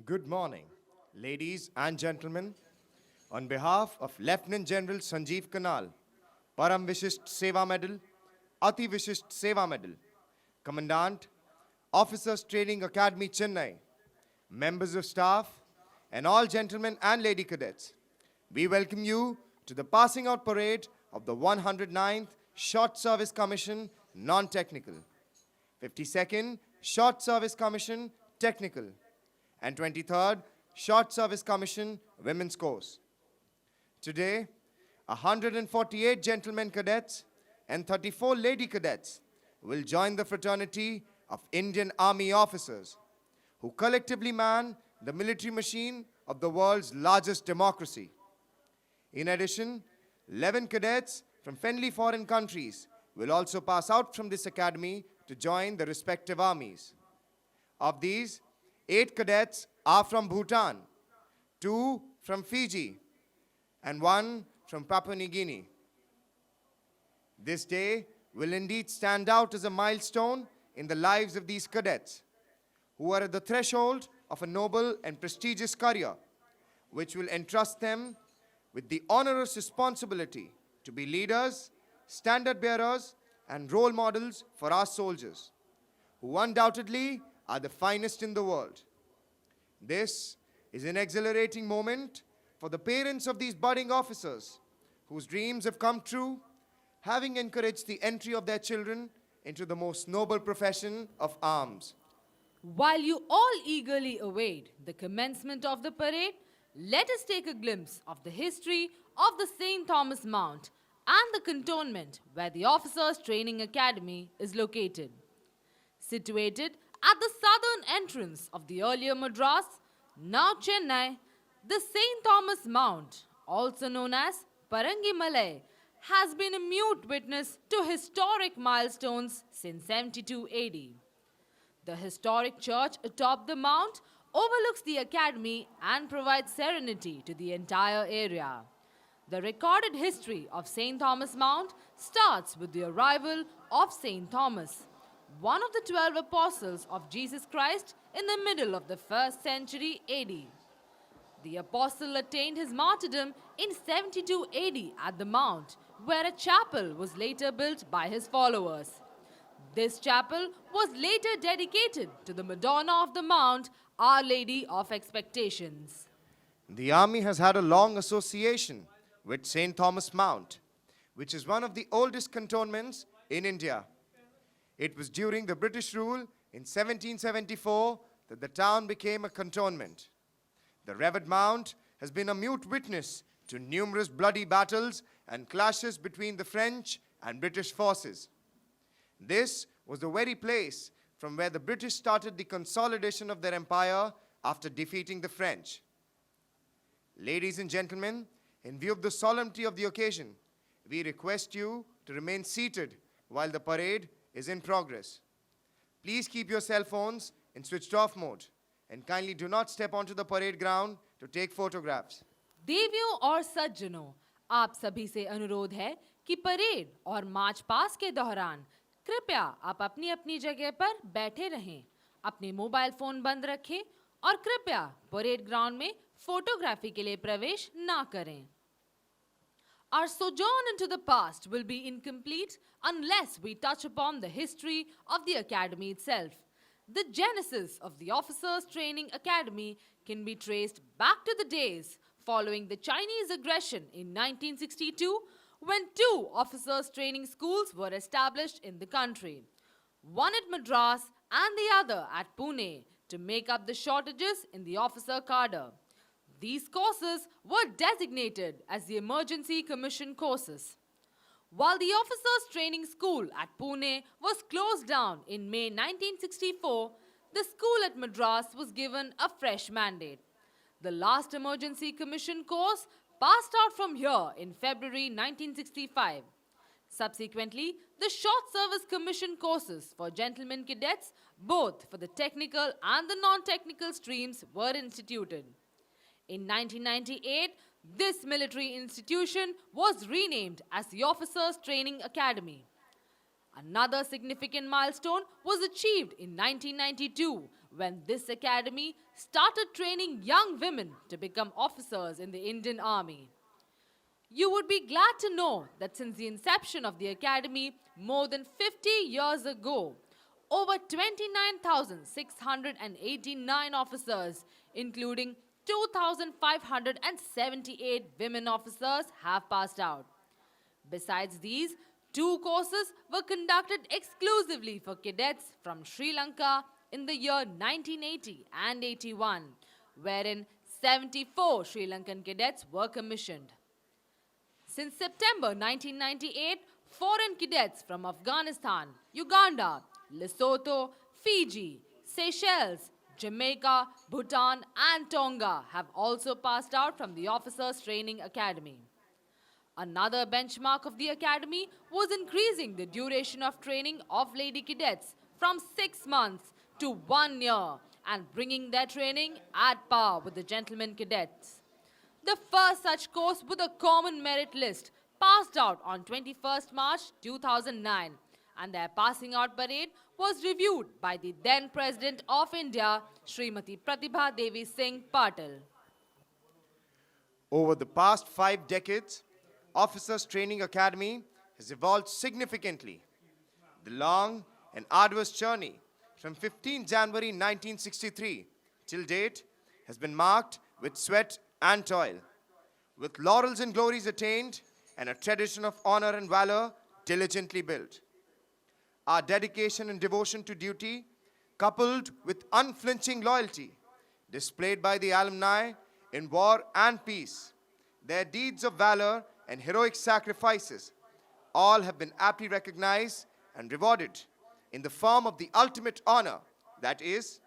Good morning, ladies and gentlemen. On behalf of Lieutenant General Sanjeev Kanal, Param Vishisht Seva Medal, Ati Vishisht Seva Medal, Commandant, Officers Training Academy Chennai, members of staff, and all gentlemen and lady cadets, we welcome you to the passing out parade of the 109th Short Service Commission Non-Technical, 52nd Short Service Commission Technical, and 23rd Short Service Commission Women's Course. Today, 148 gentlemen cadets and 34 lady cadets will join the fraternity of Indian Army officers who collectively man the military machine of the world's largest democracy. In addition, 11 cadets from friendly foreign countries will also pass out from this academy to join the respective armies. Of these, 8 cadets are from Bhutan, 2 from Fiji, and 1 from Papua New Guinea. This day will indeed stand out as a milestone in the lives of these cadets, who are at the threshold of a noble and prestigious career, which will entrust them with the onerous responsibility to be leaders, standard bearers, and role models for our soldiers, who undoubtedly are the finest in the world. This is an exhilarating moment for the parents of these budding officers whose dreams have come true, having encouraged the entry of their children into the most noble profession of arms. While you all eagerly await the commencement of the parade, let us take a glimpse of the history of the St. Thomas Mount and the cantonment where the Officers Training Academy is located. Situated at the southern entrance of the earlier Madras, now Chennai, the St. Thomas Mount, also known as Parangimalai, has been a mute witness to historic milestones since 72 AD. The historic church atop the mount overlooks the academy and provides serenity to the entire area. The recorded history of St. Thomas Mount starts with the arrival of St. Thomas, one of the 12 apostles of Jesus Christ, in the middle of the 1st century AD. The apostle attained his martyrdom in 72 AD at the mount, where a chapel was later built by his followers. This chapel was later dedicated to the Madonna of the Mount, Our Lady of Expectations. The Army has had a long association with St. Thomas Mount, which is one of the oldest cantonments in India. It was during the British rule in 1774 that the town became a cantonment. The revered mount has been a mute witness to numerous bloody battles and clashes between the French and British forces. This was the very place from where the British started the consolidation of their empire after defeating the French. Ladies and gentlemen, in view of the solemnity of the occasion, we request you to remain seated while the parade is in progress. Please keep your cell phones in switched off mode and kindly do not step onto the parade ground to take photographs. देवियों और सज्जनों, आप सभी से अनुरोध है कि parade और मार्च पास के दौरान कृपया आप अपनी अपनी जगह पर बैठे रहें, अपने मोबाइल फोन बंद रखें और कृपया परेड ग्राउंड में फोटोग्राफी के लिए प्रवेश ना करें. Our sojourn into the past will be incomplete unless we touch upon the history of the academy itself. The genesis of the Officers Training Academy can be traced back to the days following the Chinese aggression in 1962, when 2 officers training schools were established in the country, one at Madras and the other at Pune, to make up the shortages in the officer cadre. These courses were designated as the Emergency Commission courses. While the Officers Training School at Pune was closed down in May 1964, the school at Madras was given a fresh mandate. The last Emergency Commission course passed out from here in February 1965. Subsequently, the Short Service Commission courses for gentlemen cadets, both for the technical and the non-technical streams, were instituted. In 1998, this military institution was renamed as the Officers Training Academy. Another significant milestone was achieved in 1992 when this academy started training young women to become officers in the Indian Army. You would be glad to know that since the inception of the academy more than 50 years ago, over 29,689 officers, including 2,578 women officers, have passed out. Besides these, 2 courses were conducted exclusively for cadets from Sri Lanka in the year 1980 and 81, wherein 74 Sri Lankan cadets were commissioned. Since September 1998, foreign cadets from Afghanistan, Uganda, Lesotho, Fiji, Seychelles, Jamaica, Bhutan, and Tonga have also passed out from the Officers Training Academy. Another benchmark of the academy was increasing the duration of training of lady cadets from 6 months to 1 year and bringing their training at par with the gentlemen cadets. The first such course with a common merit list passed out on 21st March 2009, and their passing out parade was reviewed by the then President of India, Srimati Pratibha Devi Singh Patil. Over the past 5 decades, Officers Training Academy has evolved significantly. The long and arduous journey from 15 January 1963 till date has been marked with sweat and toil, with laurels and glories attained and a tradition of honor and valor diligently built. Our dedication and devotion to duty, coupled with unflinching loyalty displayed by the alumni in war and peace, their deeds of valor and heroic sacrifices, all have been aptly recognized and rewarded in the form of the ultimate honor, that is,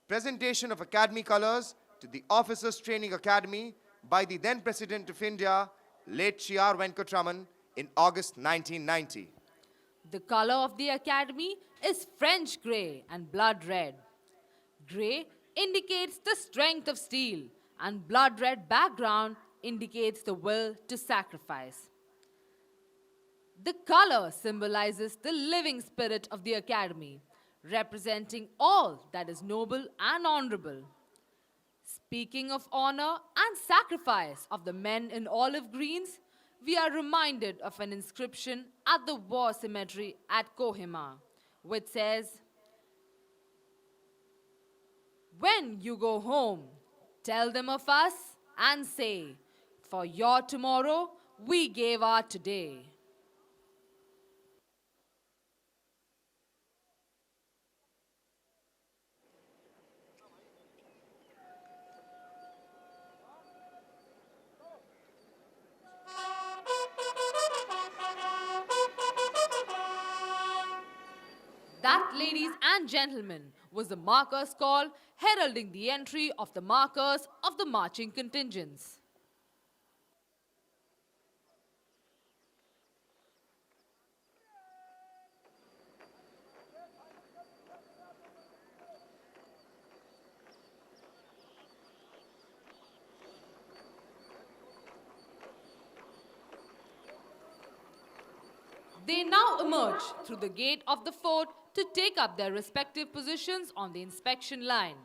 presentation of Academy colors to the Officers Training Academy by the then President of India, late Sri R. Venkatraman, in August 1990. The color of the academy is French grey and blood red. Grey indicates the strength of steel, and blood red background indicates the will to sacrifice. The color symbolizes the living spirit of the academy, representing all that is noble and honorable. Speaking of honor and sacrifice of the men in olive greens, we are reminded of an inscription at the war cemetery at Kohima, which says, "When you go home, tell them of us and say, for your tomorrow we gave our today." That, ladies and gentlemen, was the markers call heralding the entry of the markers of the marching contingents. They now emerge through the gate of the fort to take up their respective positions on the inspection line.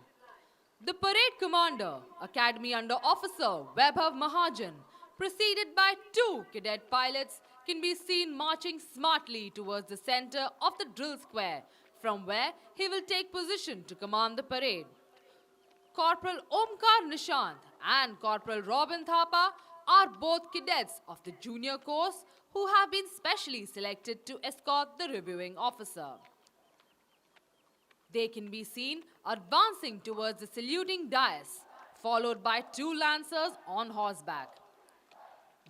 The parade commander, Academy Under Officer Vaibhav Mahajan, preceded by 2 cadet pilots, can be seen marching smartly towards the center of the drill square, from where he will take position to command the parade. Corporal Omkar Nishant and Corporal Robin Thapa are both cadets of the junior course who have been specially selected to escort the reviewing officer. They can be seen advancing towards the saluting dais, followed by 2 lancers on horseback.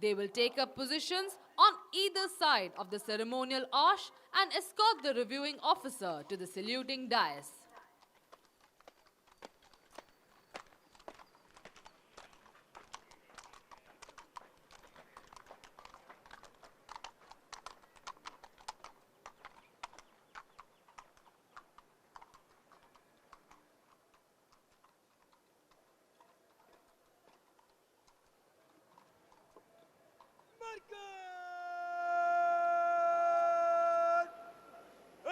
They will take up positions on either side of the ceremonial arch and escort the reviewing officer to the saluting dais.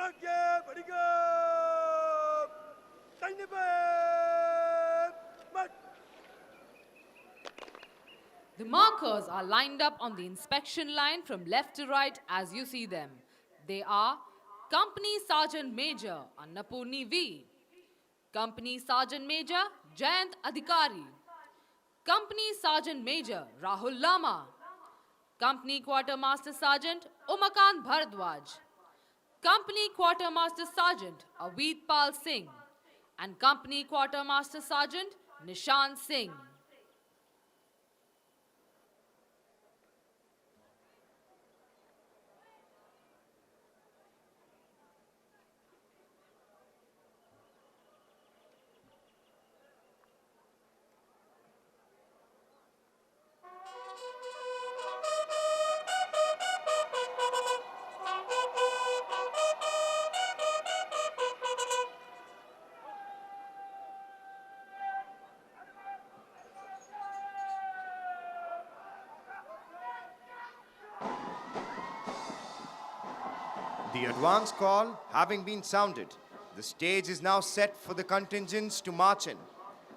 आगे बढ़िए The markers are lined up on the inspection line from left to right as you see them. They are Company Sergeant Major Annapurni V, Company Sergeant Major Jayant Adhikari, Company Sergeant Major Rahul Lama, Company Quartermaster Sergeant Umakant Bharadwaj, Company Quartermaster Sergeant Avid Pal Singh, and Company Quartermaster Sergeant Nishant Singh. The advance call having been sounded, the stage is now set for the contingents to march in.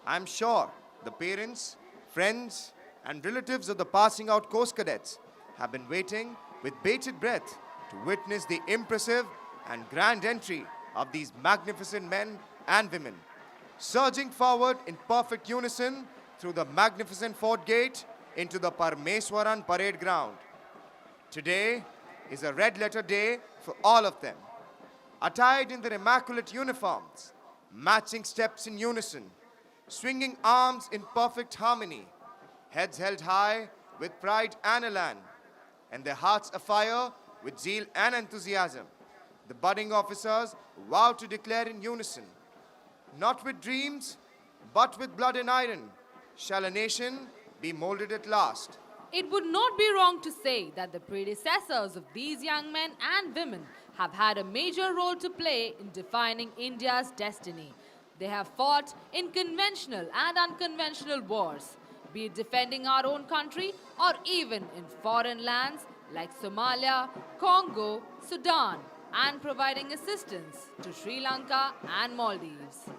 I'm sure the parents, friends, and relatives of the passing out Coast Cadets have been waiting with bated breath to witness the impressive and grand entry of these magnificent men and women, surging forward in perfect unison through the magnificent fort gate into the Parmeswaran parade ground. Today is a red letter day for all of them. Attired in their immaculate uniforms, matching steps in unison, swinging arms in perfect harmony, heads held high with pride and elan, and their hearts afire with zeal and enthusiasm, the budding officers vow to declare in unison, not with dreams, but with blood and iron, shall a nation be molded at last. It would not be wrong to say that the predecessors of these young men and women have had a major role to play in defining India's destiny. They have fought in conventional and unconventional wars, be it defending our own country or even in foreign lands like Somalia, Congo, Sudan, and providing assistance to Sri Lanka and Maldives.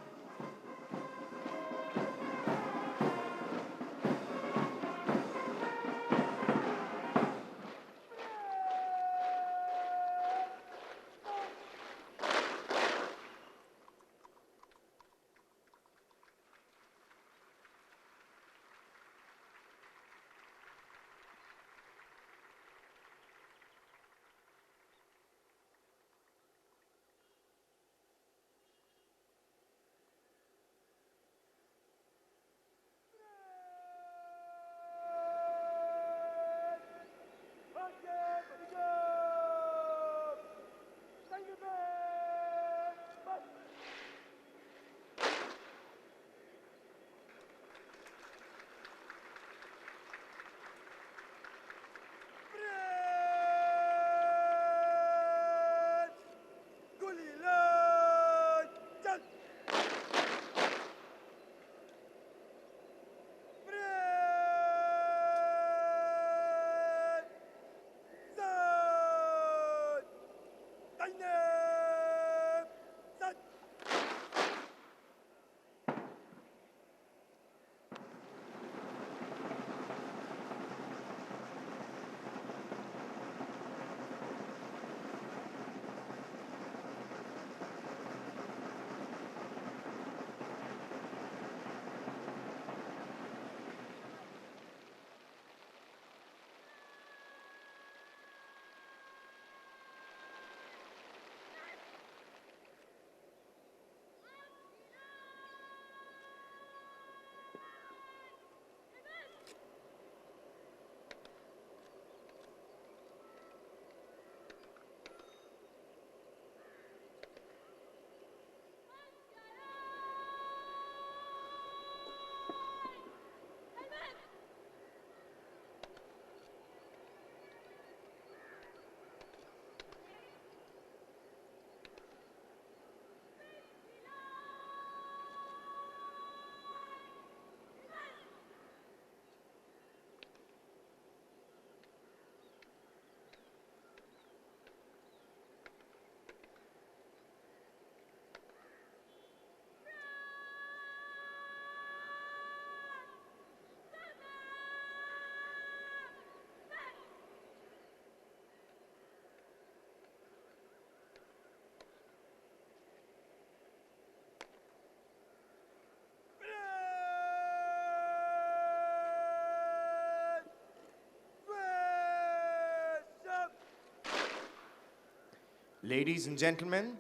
Ladies and gentlemen,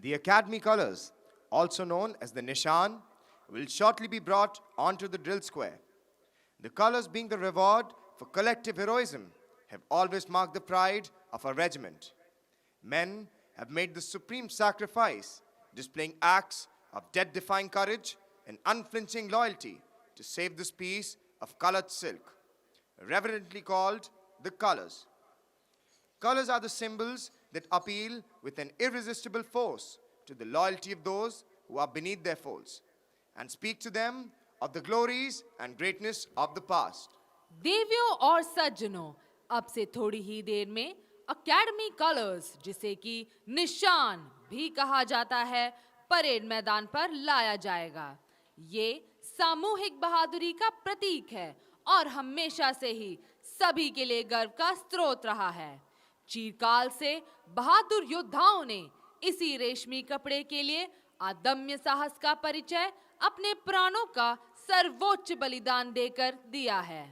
the Academy colors, also known as the Nishan, will shortly be brought onto the drill square. The colors, being the reward for collective heroism, have always marked the pride of our regiment. Men have made the supreme sacrifice, displaying acts of death-defying courage and unflinching loyalty to save this piece of colored silk, reverently called the colors. Colors are the symbols that appeal with an irresistible force to the loyalty of those who are beneath their folds and speak to them of the glories and greatness of the past. देवियों और सज्जनों, अब से थोड़ी ही देर में academy colours, जिसे कि निशान भी कहा जाता है, परेड मैदान पर लाया जाएगा। ये सामूहिक बहादुरी का प्रतीक है और हमेशा से ही सभी के लिए गर्व का स्रोत रहा है। चिरकाल से बहादुर योद्धाओं ने इसी रेशमी कपड़े के लिए अदम्य साहस का परिचय अपने प्राणों का सर्वोच्च बलिदान देकर दिया है।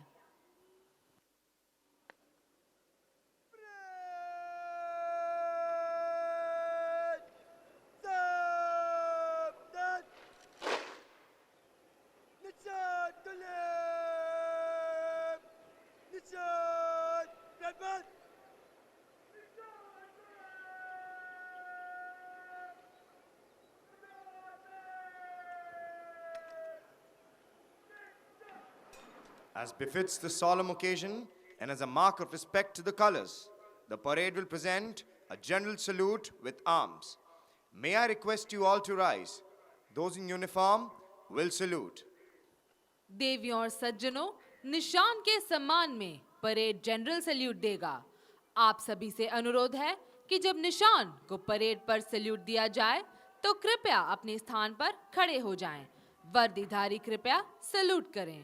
As befits the solemn occasion and as a mark of respect to the colors, the parade will present a general salute with arms. May I request you all to rise? Those in uniform will salute. देवियों और सज्जनों, निशान के सम्मान में parade general salute देगा। आप सभी से अनुरोध है कि जब निशान को परेड पर सैल्यूट दिया जाए तो कृपया अपने स्थान पर खड़े हो जाएं। वर्दीधारी कृपया सैल्यूट करें।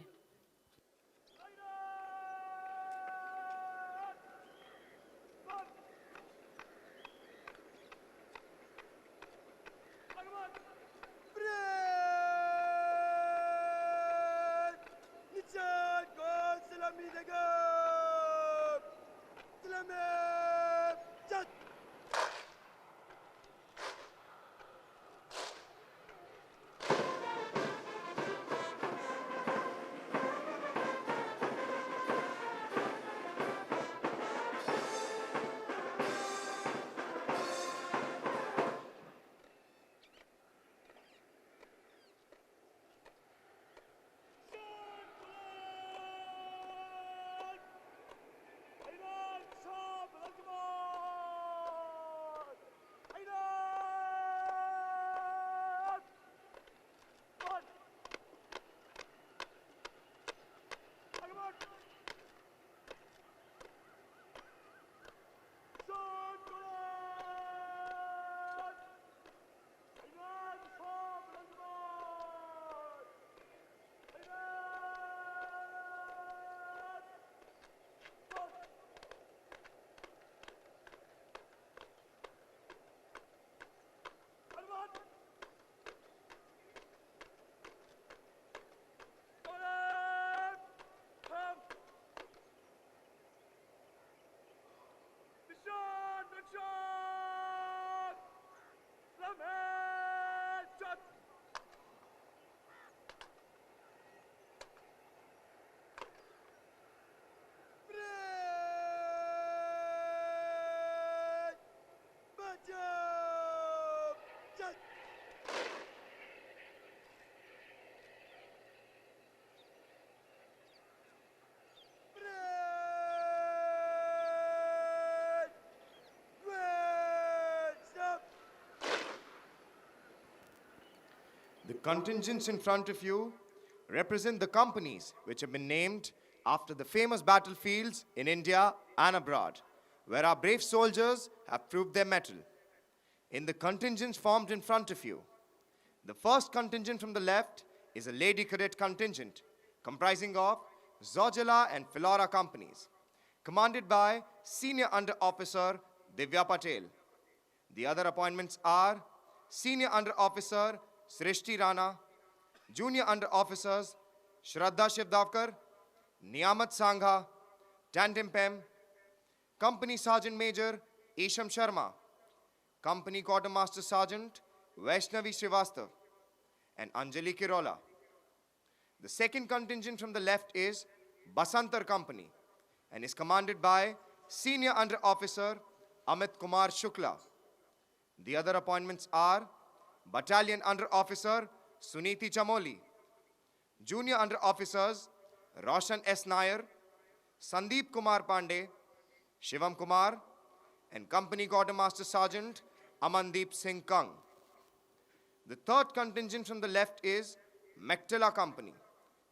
The contingents in front of you represent the companies which have been named after the famous battlefields in India and abroad, where our brave soldiers have proved their mettle. In the contingents formed in front of you, the first contingent from the left is a Lady Cadet contingent comprising of Zojala and Flora companies, commanded by Senior Under Officer Divya Patel. The other appointments are Senior Under Officer Srishti Rana, Junior Under Officers Shraddha Shivdavkar, Niyamat Sangha, Tandem Pem, Company Sergeant Major Isham Sharma, Company Quartermaster Sergeant Vaishnavi Srivastav and Anjali Kirola. The second contingent from the left is Basantar Company and is commanded by Senior Under Officer Amit Kumar Shukla. The other appointments are Battalion Under Officer Suniti Chamoli, Junior Under Officers Roshan S. Nair, Sandeep Kumar Pandey, Shivam Kumar, and Company Quartermaster Sergeant Amandeep Singh Kang. The third contingent from the left is Mektila Company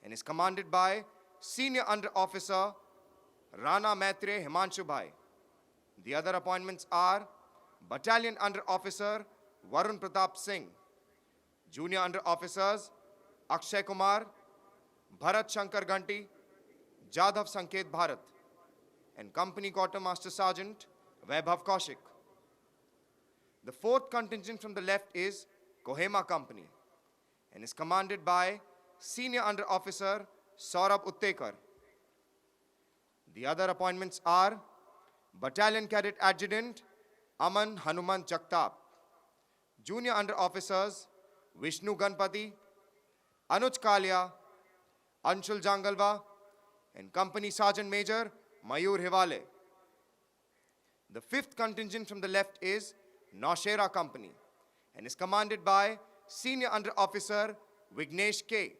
and is commanded by Senior Under Officer Rana Maitre Himanshu Bhai. The other appointments are Battalion Under Officer Varun Pratap Singh, Junior Under Officers Akshay Kumar, Bharat Shankar Ganti, Jadhav Sanket Bharat, and Company Quartermaster Sergeant Vaibhav Kaushik. The fourth contingent from the left is Kohema Company and is commanded by Senior Under Officer Saurabh Uttekar. The other appointments are Battalion Cadet Adjutant Aman Hanuman Jagtap, Junior Under Officers Vishnu Ganpati, Anuj Kalia, Anshul Jangalwa, and Company Sergeant Major Mayur Hivale. The fifth contingent from the left is Naushera Company and is commanded by Senior Under Officer Vignesh K.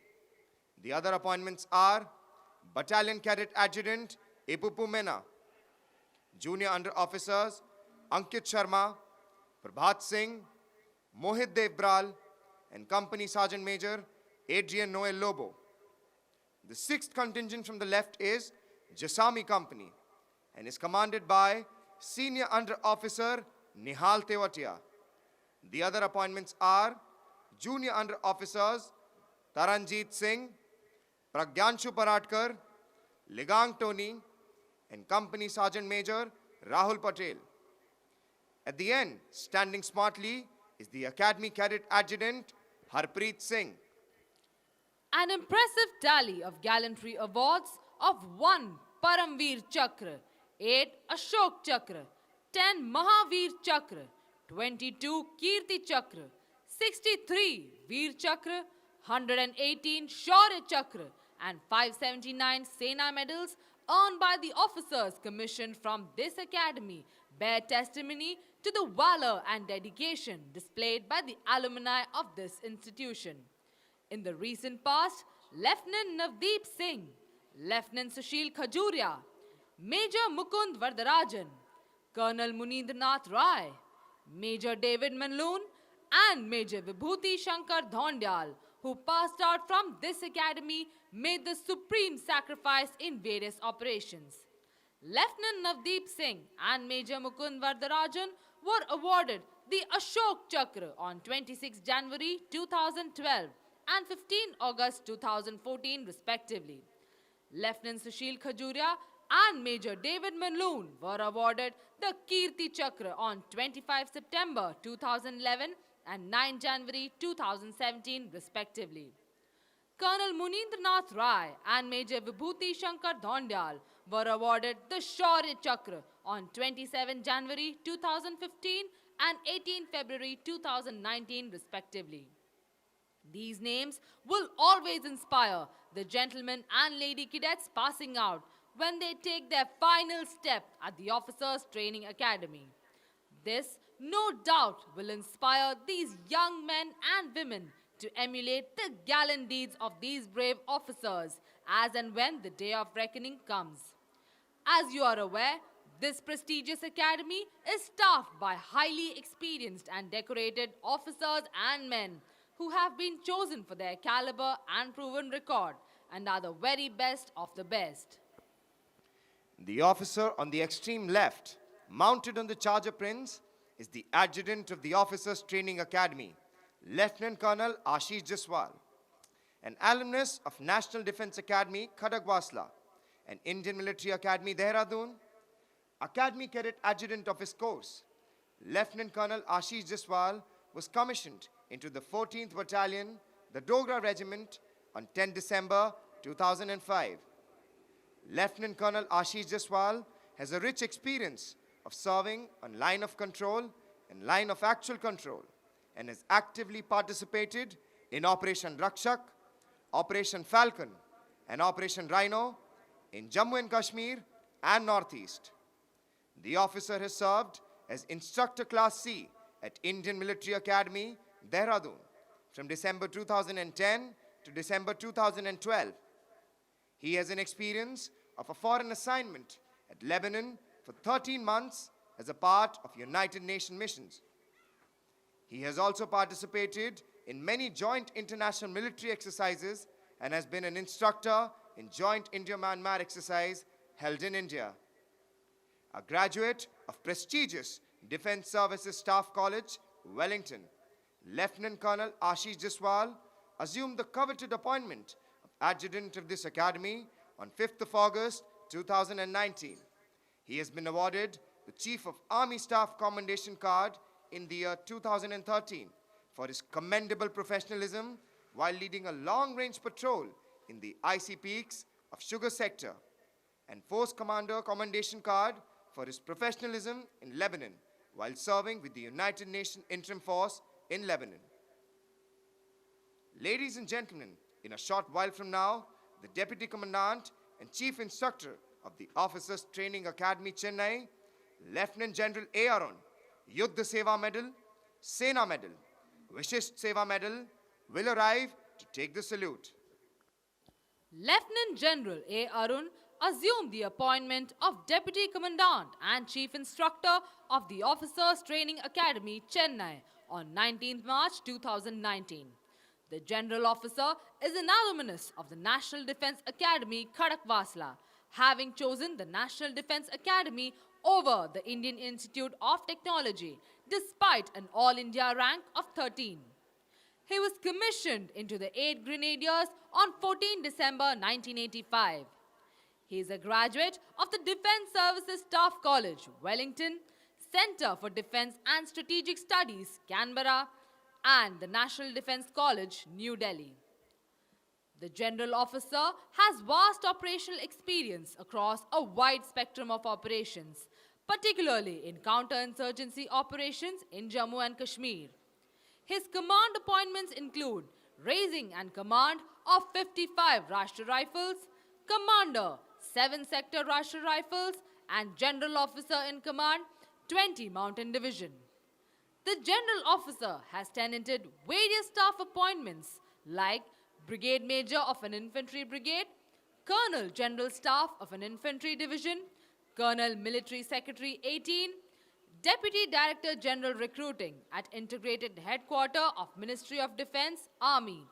The other appointments are Battalion Cadet Adjutant Ipupu Mena, Junior Under Officers Ankit Sharma, Prabhat Singh, Mohit Devbral, and Company Sergeant Major Adrian Noel Lobo. The sixth contingent from the left is Jasami Company and is commanded by Senior Under Officer Nihal Tewatia. The other appointments are Junior Under Officers Taranjeet Singh, Pragyanshu Paratkar, Ligang Tony, and Company Sergeant Major Rahul Patel. At the end, standing smartly, is the Academy Cadet Adjutant Harpreet Singh. An impressive tally of gallantry awards of 1 Paramveer Chakra, 8 Ashok Chakra, 10 Mahavir Chakra, 22 Kirti Chakra, 63 Veer Chakra, 118 Shaurya Chakra, and 579 Sena medals earned by the officers commissioned from this academy bear testimony to the valor and dedication displayed by the alumni of this institution. In the recent past, Lieutenant Navdeep Singh, Lieutenant Sushil Khajuria, Major Mukund Vardarajan, Colonel Munindranath Rai, Major David Manloon, and Major Vibhuti Shankar Dhondyal, who passed out from this academy, made the supreme sacrifice in various operations. Lieutenant Navdeep Singh and Major Mukund Vardarajan were awarded the Ashok Chakra on 26 January 2012 and 15 August 2014 respectively. Lieutenant Sushil Khajuria and Major David Manloon were awarded the Kirti Chakra on 25 September 2011 and 9 January 2017 respectively. Colonel Munindranath Rai and Major Vibhuti Shankar Dhondyal were awarded the Shaurya Chakra on 27 January 2015 and 18 February 2019 respectively. These names will always inspire the gentlemen and lady cadets passing out when they take their final step at the Officers Training Academy. This, no doubt, will inspire these young men and women to emulate the gallant deeds of these brave officers as and when the day of reckoning comes. As you are aware, this prestigious academy is staffed by highly experienced and decorated officers and men who have been chosen for their caliber and proven record and are the very best of the best. The officer on the extreme left, mounted on the Charger Prince, is the adjutant of the Officers Training Academy, Lieutenant Colonel Ashish Jaswal, an alumnus of National Defence Academy, Khadagwasla, and Indian Military Academy, Dehradun, Academy Cadet Adjutant of his course. Lieutenant Colonel Ashish Jaswal was commissioned into the 14th Battalion, the Dogra Regiment, on 10 December 2005. Lieutenant Colonel Ashish Jaswal has a rich experience of serving on line of control and line of actual control and has actively participated in Operation Rakshak, Operation Falcon, and Operation Rhino in Jammu and Kashmir and Northeast. The officer has served as Instructor Class C at Indian Military Academy, Dehradun, from December 2010 to December 2012. He has an experience of a foreign assignment at Lebanon for 13 months as a part of United Nations missions. He has also participated in many joint international military exercises and has been an instructor in joint India-Myanmar exercise held in India. A graduate of prestigious Defence Services Staff College, Wellington, Lieutenant Colonel Ashish Jaswal assumed the coveted appointment of adjutant of this academy on 5th of August 2019. He has been awarded the Chief of Army Staff Commendation Card in the year 2013 for his commendable professionalism while leading a long-range patrol in the icy peaks of Sugar Sector, and Force Commander Commendation Card for his professionalism in Lebanon while serving with the United Nations Interim Force in Lebanon. Ladies and gentlemen, in a short while from now, the Deputy Commandant and Chief Instructor of the Officers Training Academy, Chennai, Lieutenant General A. Arun, Yuddha Seva Medal, Sena Medal, Vishisht Seva Medal, will arrive to take the salute. Lieutenant General A. Arun assumed the appointment of Deputy Commandant and Chief Instructor of the Officers Training Academy, Chennai, on 19th March 2019. The General Officer is an alumnus of the National Defence Academy, Khadakwasla, having chosen the National Defence Academy over the Indian Institute of Technology, despite an All India rank of 13. He was commissioned into the 8th Grenadiers on 14 December 1985. He is a graduate of the Defence Services Staff College, Wellington, Centre for Defence and Strategic Studies, Canberra, and the National Defence College, New Delhi. The General Officer has vast operational experience across a wide spectrum of operations, particularly in counterinsurgency operations in Jammu and Kashmir. His command appointments include raising and command of 55 Rashtra Rifles, Commander 7 Sector Rashtra Rifles, and General Officer in Command 20 Mountain Division. The General Officer has tenanted various staff appointments like Brigade Major of an Infantry Brigade, Colonel General Staff of an Infantry Division, Colonel Military Secretary 18, Deputy Director General Recruiting at Integrated Headquarters of Ministry of Defence, Army,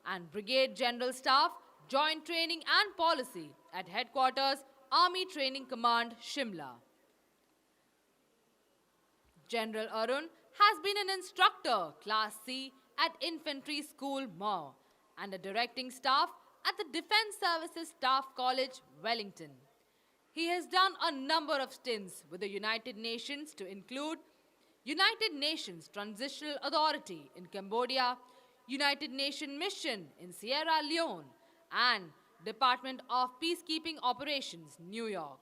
and Brigade General Staff, Joint Training and Policy at Headquarters, Army Training Command, Shimla. General Arun has been an instructor, Class C, at Infantry School, Mau, and a directing staff at the Defence Services Staff College, Wellington. He has done a number of stints with the United Nations to include United Nations Transitional Authority in Cambodia, United Nations Mission in Sierra Leone, and Department of Peacekeeping Operations, New York.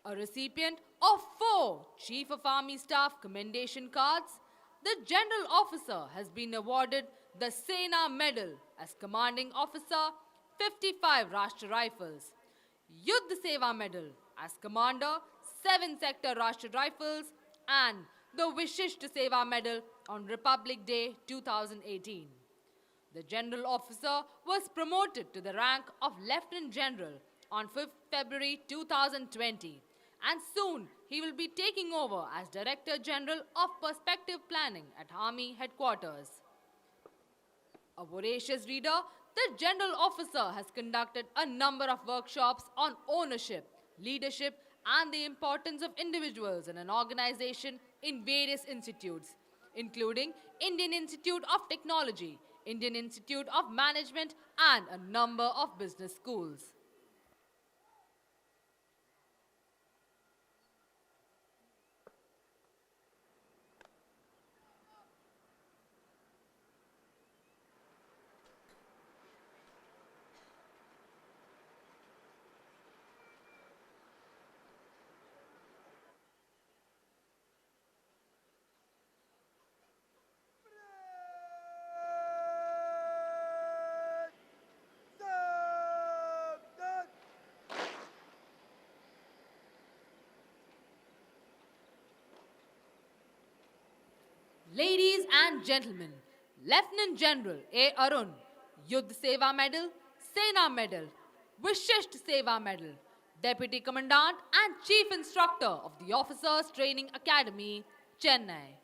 A recipient of 4 Chief of Army Staff Commendation Cards, the General Officer has been awarded the Sena Medal as Commanding Officer, 55 Rashtra Rifles, Yuddha Seva Medal as Commander, 7 Sector Rashtra Rifles, and the Vishisht Seva Medal on Republic Day 2018. The General Officer was promoted to the rank of Lieutenant General on 5th February 2020, and soon he will be taking over as Director General of Perspective Planning at Army Headquarters. A voracious reader, the General Officer has conducted a number of workshops on ownership, leadership, and the importance of individuals in an organization in various institutes, including Indian Institute of Technology, Indian Institute of Management, and a number of business schools. and gentlemen, Lieutenant General A. Arun, Yudh Seva Medal, Sena Medal, Vishisht Seva Medal, Deputy Commandant and Chief Instructor of the Officers Training Academy, Chennai.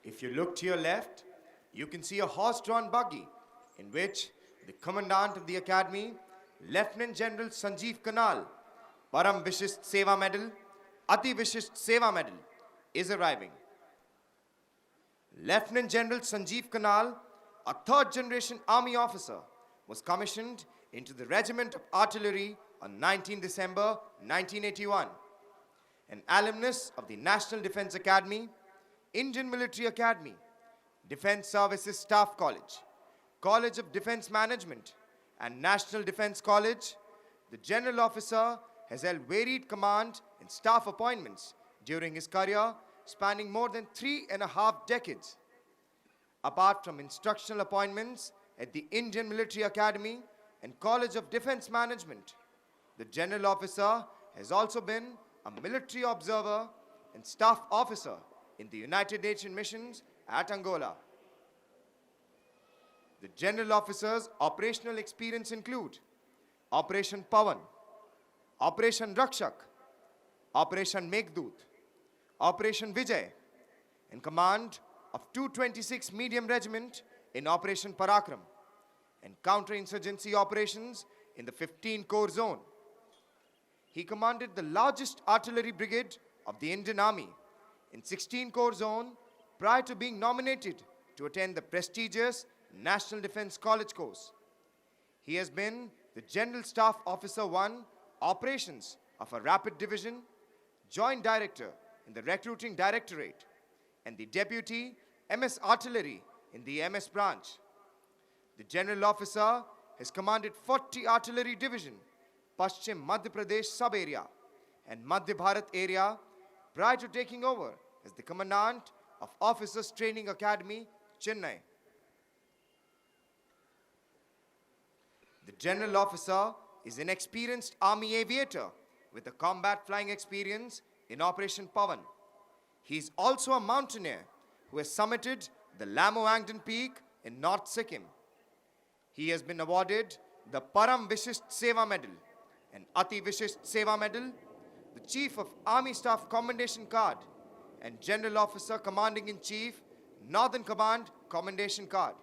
If you look to your left, you can see a horse-drawn buggy in which the Commandant of the Academy, Lieutenant General Sanjeev Kanal, Param Vishisht Seva Medal, Ati Vishisht Seva Medal, is arriving. Lieutenant General Sanjeev Kanal, a third-generation army officer, was commissioned into the Regiment of Artillery on 19 December 1981. An alumnus of the National Defence Academy, Indian Military Academy, Defence Services Staff College, College of Defence Management, and National Defence College, the General Officer has held varied command and staff appointments during his career spanning more than 3.5 decades. Apart from instructional appointments at the Indian Military Academy and College of Defence Management, the General Officer has also been a military observer and staff officer in the United Nations missions at Angola. The General Officer's operational experience include Operation Pawan, Operation Rakshak, Operation Meghdut, Operation Vijay, and command of 226 Medium Regiment in Operation Parakram, and counterinsurgency operations in the 15 Corps Zone. He commanded the largest artillery brigade of the Indian Army in 16 Corps Zone prior to being nominated to attend the prestigious National Defence College course. He has been the General Staff Officer 1 Operations of a Rapid Division, Joint Director in the Recruiting Directorate, and the Deputy MS Artillery in the MS branch. The General Officer has commanded 40 Artillery Division, Paschim Madhya Pradesh sub-area and Madhya Bharat area prior to taking over as the Commandant of Officers Training Academy, Chennai. The General Officer is an experienced Army aviator with a combat flying experience in Operation Pawan. He is also a mountaineer who has summited the Lamo Angdon Peak in North Sikkim. He has been awarded the Param Vishisht Seva Medal and Ati Vishisht Seva Medal, the Chief of Army Staff Commendation Card, and General Officer Commanding-in-Chief, Northern Command Commendation Card.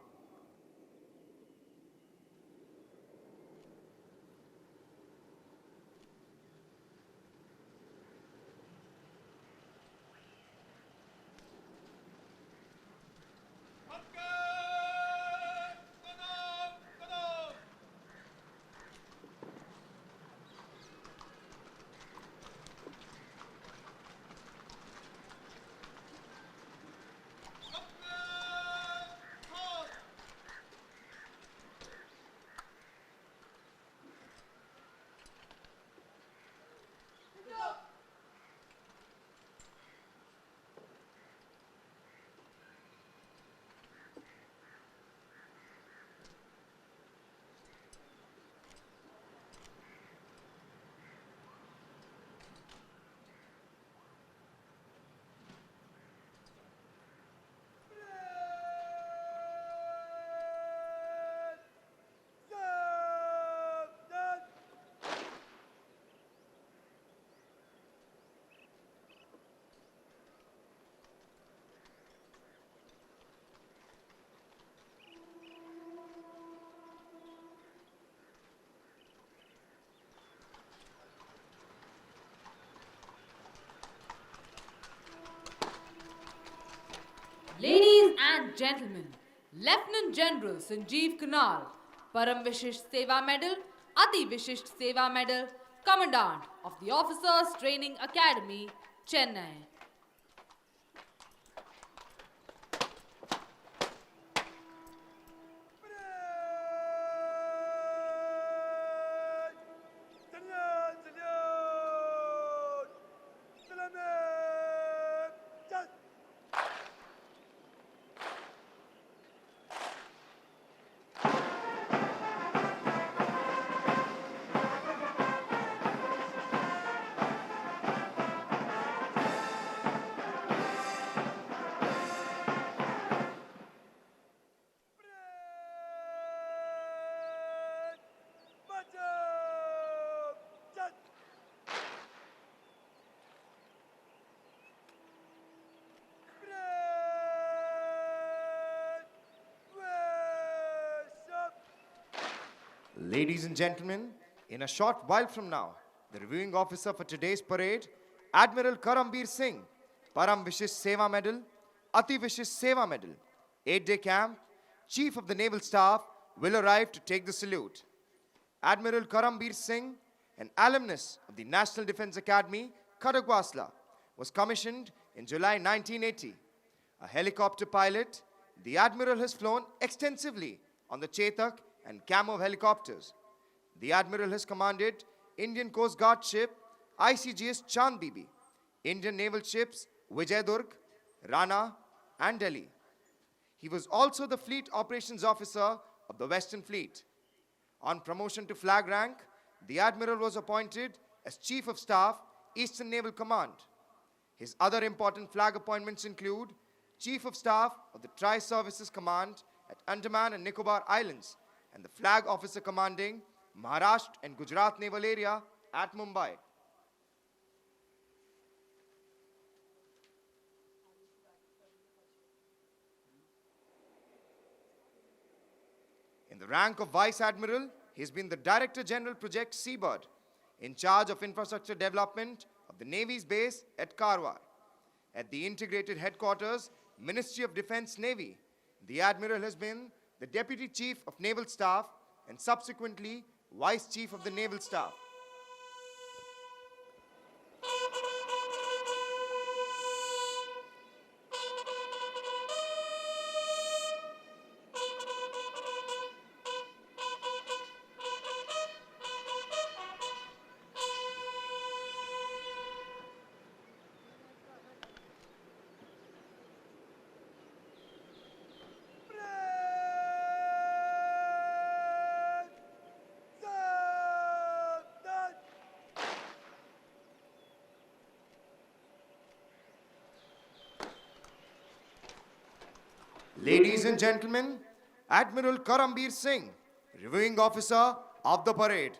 and gentlemen, Lieutenant General Sanjeev Kunal, Param Vishisht Seva Medal, Ati Vishisht Seva Medal, Commandant of the Officers Training Academy, Chennai. Ladies and gentlemen, in a short while from now, the reviewing officer for today's parade, Admiral Karim Singh, Param Vishisht Seva Medal, Ati Vishisht Seva Medal, Aide-de Camp, Chief of the Naval Staff, will arrive to take the salute. Admiral Karim Singh, an alumnus of the National Defence Academy, Kadakwasla, was commissioned in July 1980. A helicopter pilot, the Admiral has flown extensively on the Chetak and Camo helicopters. The Admiral has commanded Indian Coast Guard ship ICGS Chand Bibi, Indian naval ships Vijayadurg, Rana and Delhi. He was also the Fleet Operations Officer of the Western Fleet. On promotion to flag rank, the Admiral was appointed as Chief of Staff, Eastern Naval Command. His other important flag appointments include Chief of Staff of the Tri-Services Command at Andaman and Nicobar Islands, and the Flag Officer commanding Maharashtra and Gujarat Naval Area at Mumbai. In the rank of Vice Admiral, he has been the Director General Project Seabird, in charge of infrastructure development of the Navy's base at Karwar. At the Integrated Headquarters, Ministry of Defence Navy, the Admiral has been the Deputy Chief of Naval Staff and subsequently Vice Chief of the Naval Staff. Ladies and gentlemen, Admiral Karim Singh, Reviewing Officer of the parade.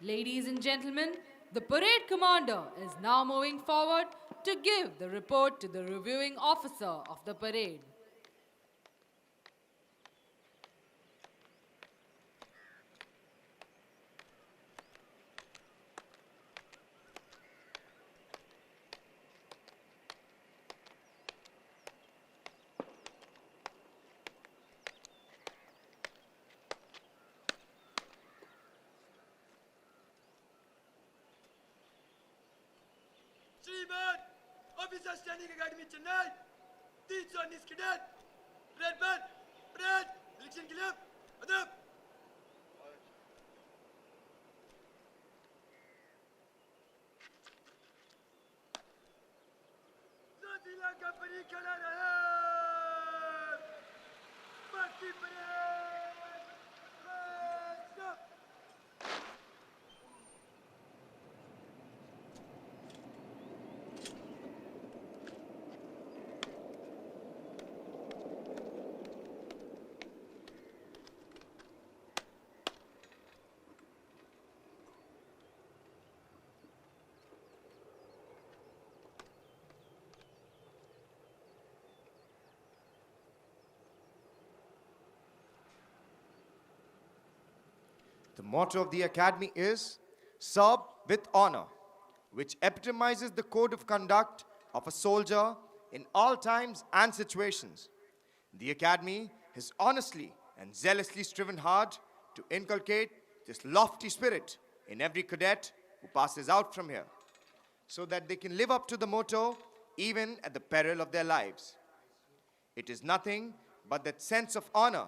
Ladies and gentlemen, the parade commander is now moving forward to give the report to the reviewing officer of the parade. Seaman, Officers Training Academy Chennai, 319 Cadet, Red Band, Parade, Election Club, Adab. का परी खड़ा रहे बाकी parade stop. The motto of the academy is Serve with honor, which epitomizes the code of conduct of a soldier in all times and situations. The academy has honestly and zealously striven hard to inculcate this lofty spirit in every cadet who passes out from here, so that they can live up to the motto even at the peril of their lives. It is nothing but that sense of honor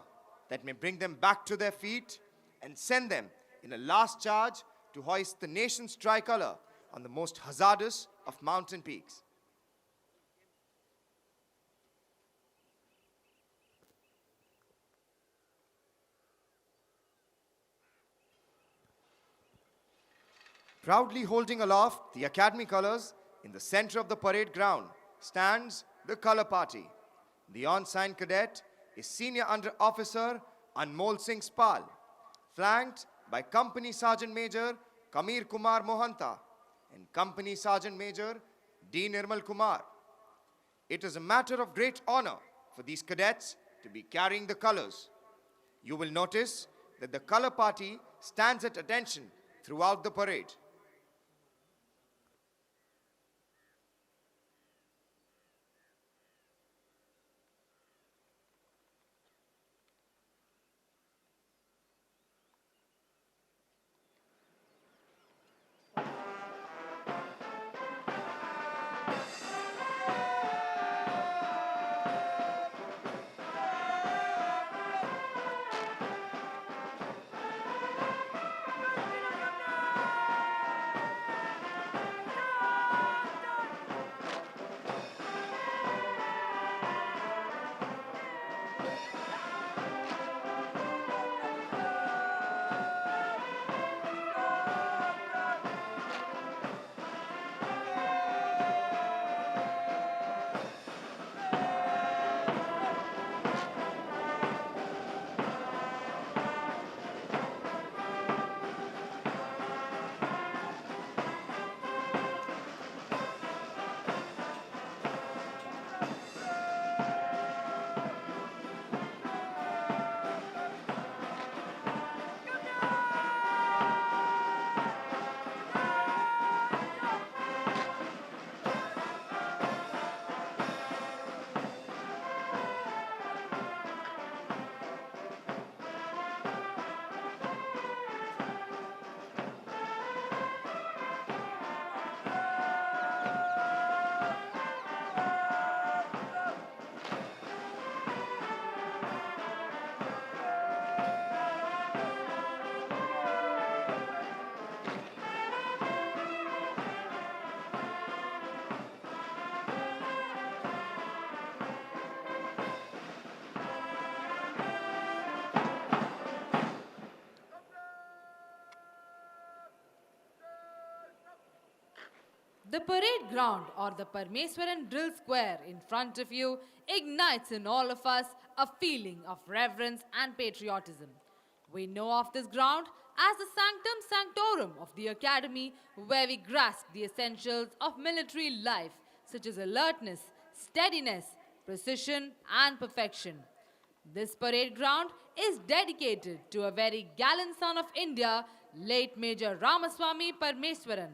that may bring them back to their feet and send them in a last charge to hoist the nation's tricolor on the most hazardous of mountain peaks. Proudly holding aloft the academy colors in the center of the parade ground stands the color party. The on-sign cadet is Senior Under Officer Anmol Singh Spal, flanked by Company Sergeant Major Kamir Kumar Mohanta and Company Sergeant Major D. Nirmal Kumar. It is a matter of great honor for these cadets to be carrying the colors. You will notice that the color party stands at attention throughout the parade. The parade ground or the Parmeswaran drill square in front of you ignites in all of us a feeling of reverence and patriotism. We know of this ground as the sanctum sanctorum of the academy, where we grasp the essentials of military life such as alertness, steadiness, precision and perfection. This parade ground is dedicated to a very gallant son of India, late Major Ramaswamy Parmeswaran,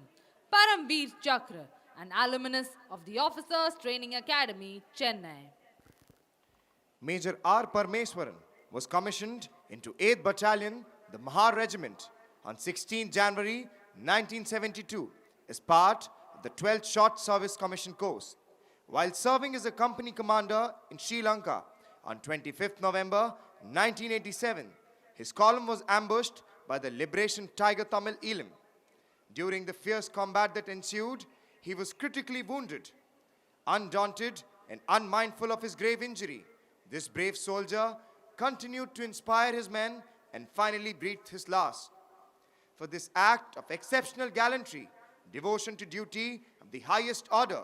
Paramveer Chakra, an alumnus of the Officers Training Academy, Chennai. Major R. Parmeswaran was commissioned into 8th Battalion, the Mahar Regiment, on 16 January 1972 as part of the 12th Short Service Commission Course. While serving as a company commander in Sri Lanka on 25th November 1987, his column was ambushed by the Liberation Tiger Tamil Elam. During the fierce combat that ensued, he was critically wounded. Undaunted and unmindful of his grave injury, this brave soldier continued to inspire his men and finally breathed his last. For this act of exceptional gallantry, devotion to duty of the highest order,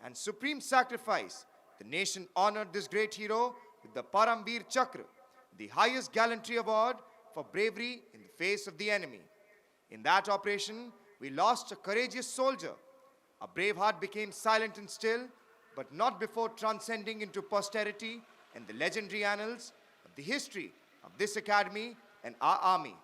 and supreme sacrifice, the nation honored this great hero with the Paramveer Chakra, the highest gallantry award for bravery in the face of the enemy. In that operation, we lost a courageous soldier. A brave heart became silent and still, but not before transcending into posterity and the legendary annals of the history of this academy and our army.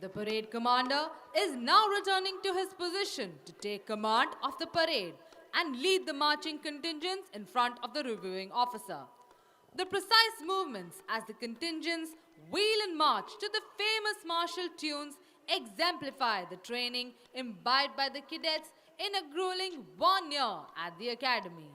The parade commander is now returning to his position to take command of the parade and lead the marching contingents in front of the reviewing officer. The precise movements as the contingents wheel and march to the famous martial tunes exemplify the training imbibed by the cadets in a grueling 1 year at the academy.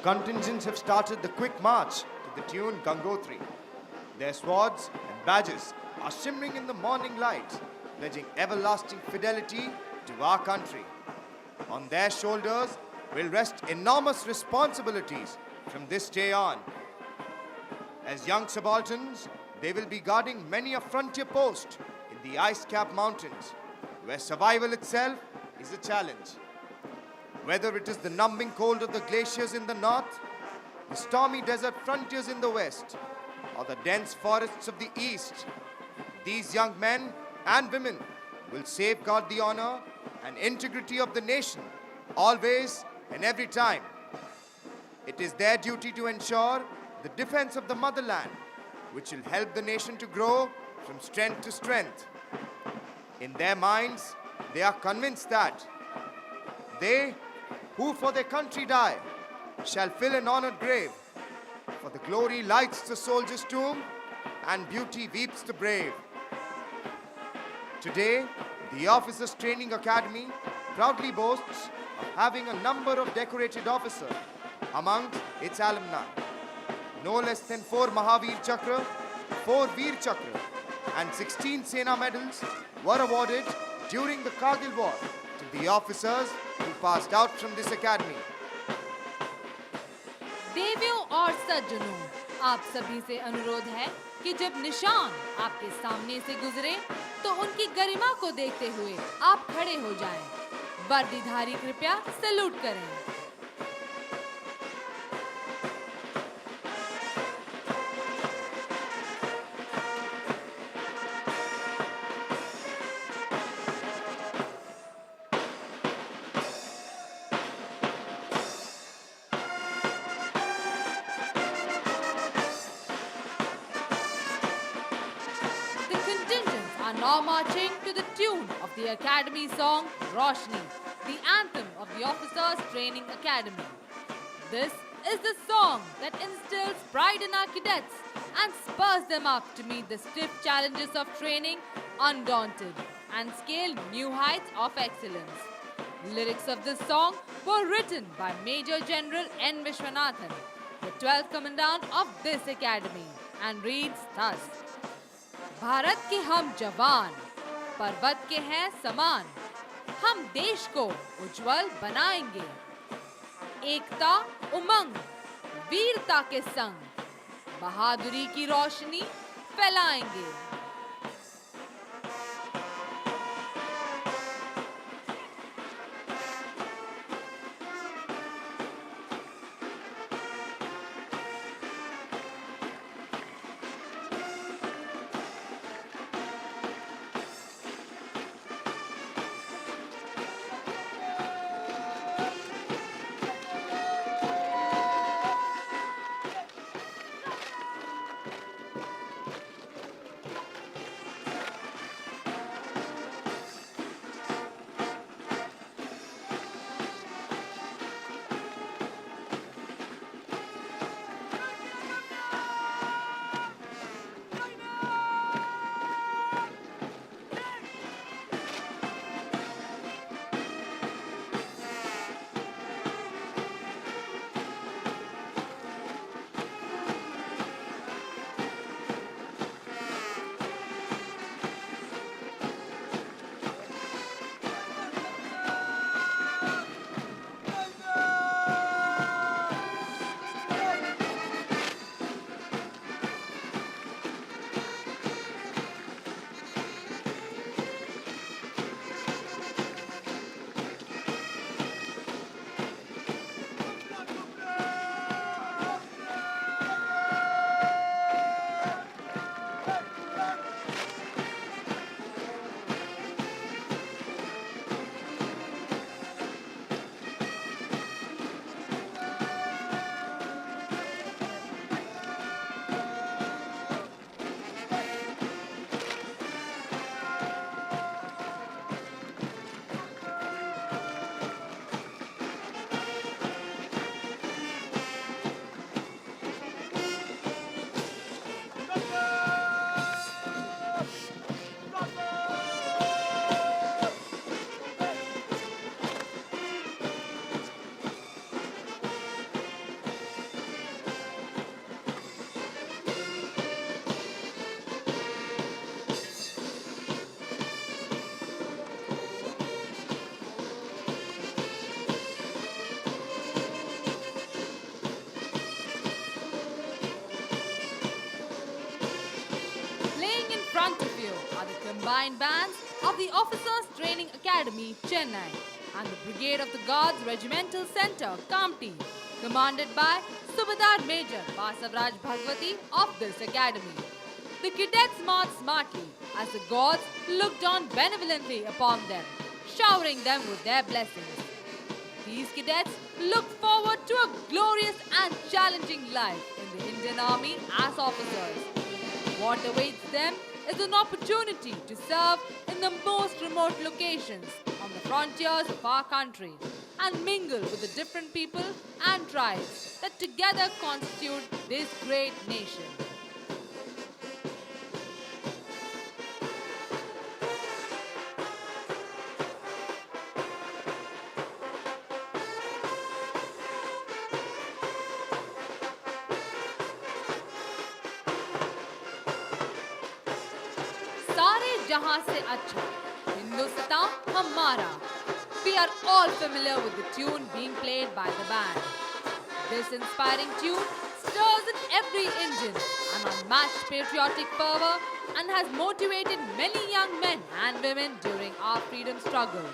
Contingents have started the quick march to the tune Gangotri. Their swords and badges are shimmering in the morning light, pledging everlasting fidelity to our country. On their shoulders will rest enormous responsibilities from this day on. As young subalterns, they will be guarding many a frontier post in the ice-capped mountains, where survival itself is a challenge. Whether it is the numbing cold of the glaciers in the north, the stormy desert frontiers in the west, or the dense forests of the east, these young men and women will safeguard the honor and integrity of the nation, always and every time. It is their duty to ensure the defense of the motherland, which will help the nation to grow from strength to strength. In their minds, they are convinced that they who for their country die shall fill an honored grave, for the glory lights the soldier's tomb and beauty weeps the brave. Today, the Officers Training Academy proudly boasts of having a number of decorated officers among its alumni. No less than 4 Mahavir Chakra, 4 Veer Chakra, and 16 Sena medals were awarded during the Kargil War to the officers who passed out from this academy. देवियों और सज्जनों, आप सभी से अनुरोध है कि जब निशान आपके सामने से गुजरे तो उनकी गरिमा को देखते हुए आप खड़े हो जाएं। वर्दीधारी कृपया सैल्यूट करें। The contingents are now marching to the tune of the Academy song Roshni, the anthem of the Officers Training Academy. This is the song that instills pride in our cadets and spurs them up to meet the stiff challenges of training undaunted and scale new heights of excellence. Lyrics of this song were written by Major General N. Vishwanathan, the 12th Commandant of this academy, and reads thus. Bharat के हम जवान, पर्वत के हैं समान, हम देश को उज्जवल बनाएंगे। एकता उमंग वीरता के संग बहादुरी की रोशनी फैलाएंगे। Combined bands of the Officers Training Academy, Chennai, and the Brigade of the Guards Regimental Center, Kamptee, commanded by Subedar Major Basavraj Bhagwati of this academy. The cadets marched smartly as the gods looked on benevolently upon them, showering them with their blessings. These cadets look forward to a glorious and challenging life in the Indian Army as officers. What awaits them is an opportunity to serve in the most remote locations on the frontiers of our country and mingle with the different people and tribes that together constitute this great nation. जहां से अच्छा हिंदुस्तान हमारा. We are all familiar with the tune being played by the band. This inspiring tune stirs an every Indian an unmatched patriotic fervor and has motivated many young men and women during our freedom struggle.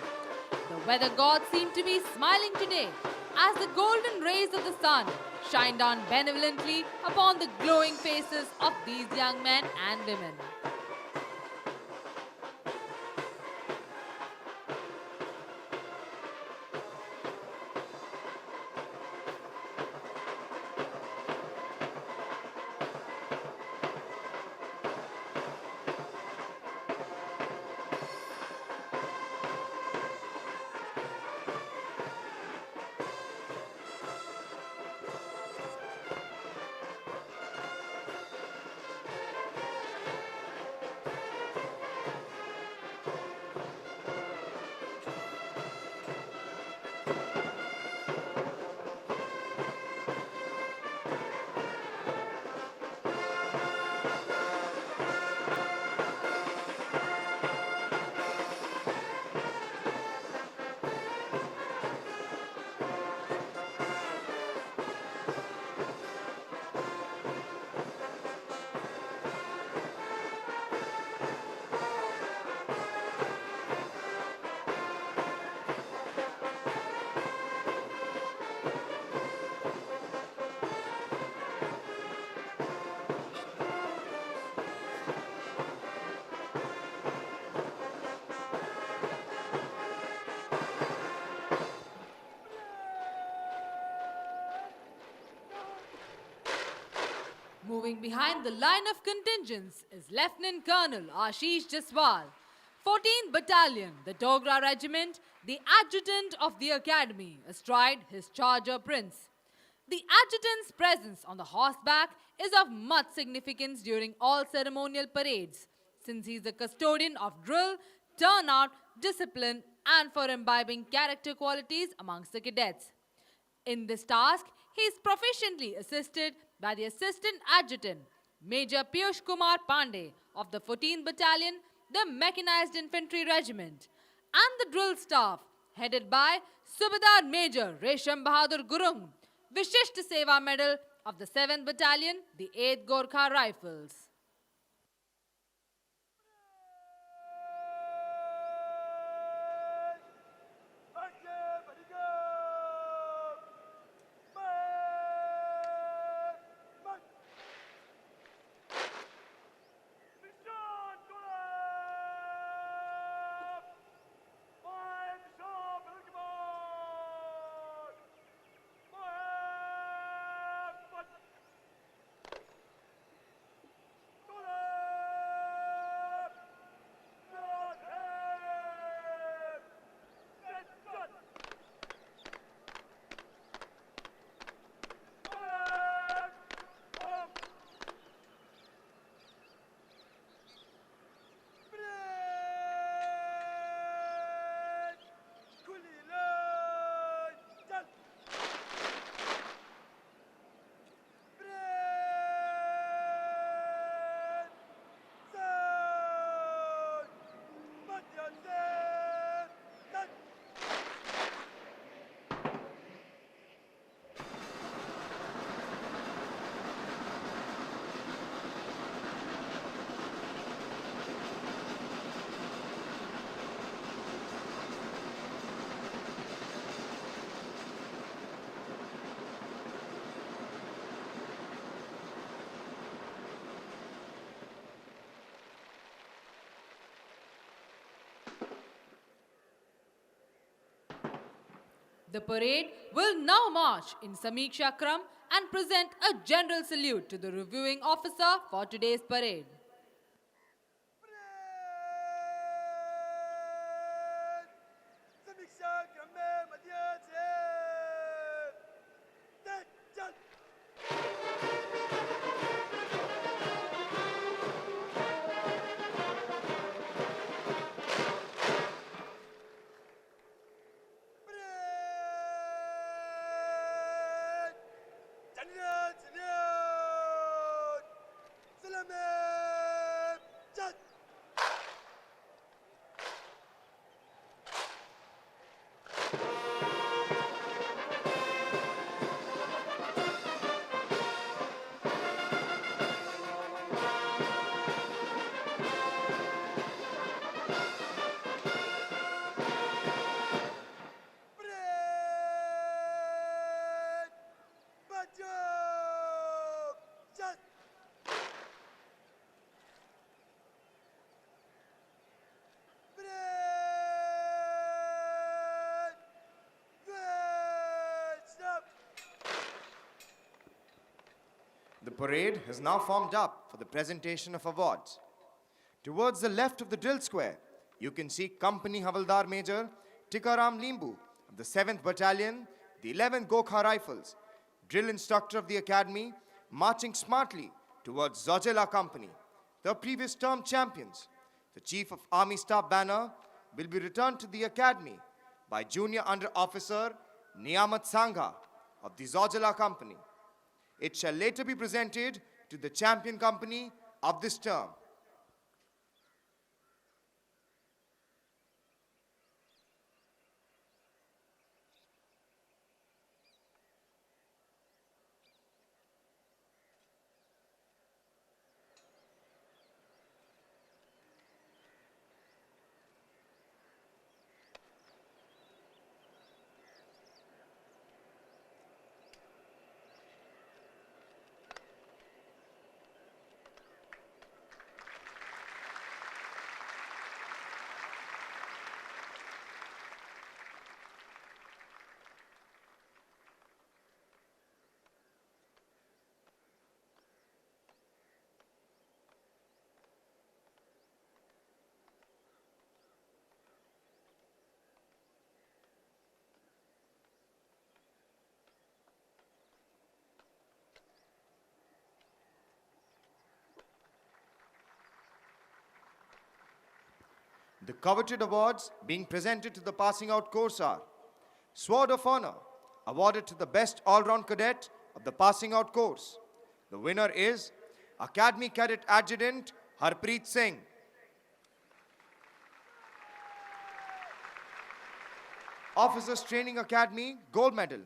The weather gods seem to be smiling today as the golden rays of the sun shine down benevolently upon the glowing faces of these young men and women. Moving behind the line of contingents is Lieutenant Colonel Ashish Jaswal, 14th Battalion, the Dogra Regiment, the adjutant of the academy, astride his charger prince. The adjutant's presence on the horseback is of much significance during all ceremonial parades, since he is the custodian of drill, turnout, discipline, and for imbibing character qualities amongst the cadets. In this task, he is proficiently assisted by the Assistant Adjutant, Major Piyush Kumar Pandey of the 14th Battalion, the Mechanized Infantry Regiment, and the drill staff, headed by Subedar Major Resham Bahadur Gurung, Vishisht Seva Medal of the 7th Battalion, the 8th Gorkha Rifles. The parade will now march in Samiksha Kram and present a general salute to the reviewing officer for today's parade. Salute! Salute! Salamat! parade has now formed up for the presentation of awards. Towards the left of the drill square, you can see Company Havaldar Major Tikaram Limbu of the 7th Battalion, the 11th Gokha Rifles, drill instructor of the academy, marching smartly towards Zojela Company, the previous term champions. The Chief of Army Staff banner will be returned to the academy by Junior Under Officer Niyamat Sangha of the Zojela Company. It shall later be presented to the champion company of this term. The coveted awards being presented to the passing out course are Sword of Honor, awarded to the best all-round cadet of the passing out course. The winner is Academy Cadet Adjutant Harpreet Singh. Officers Training Academy Gold Medal,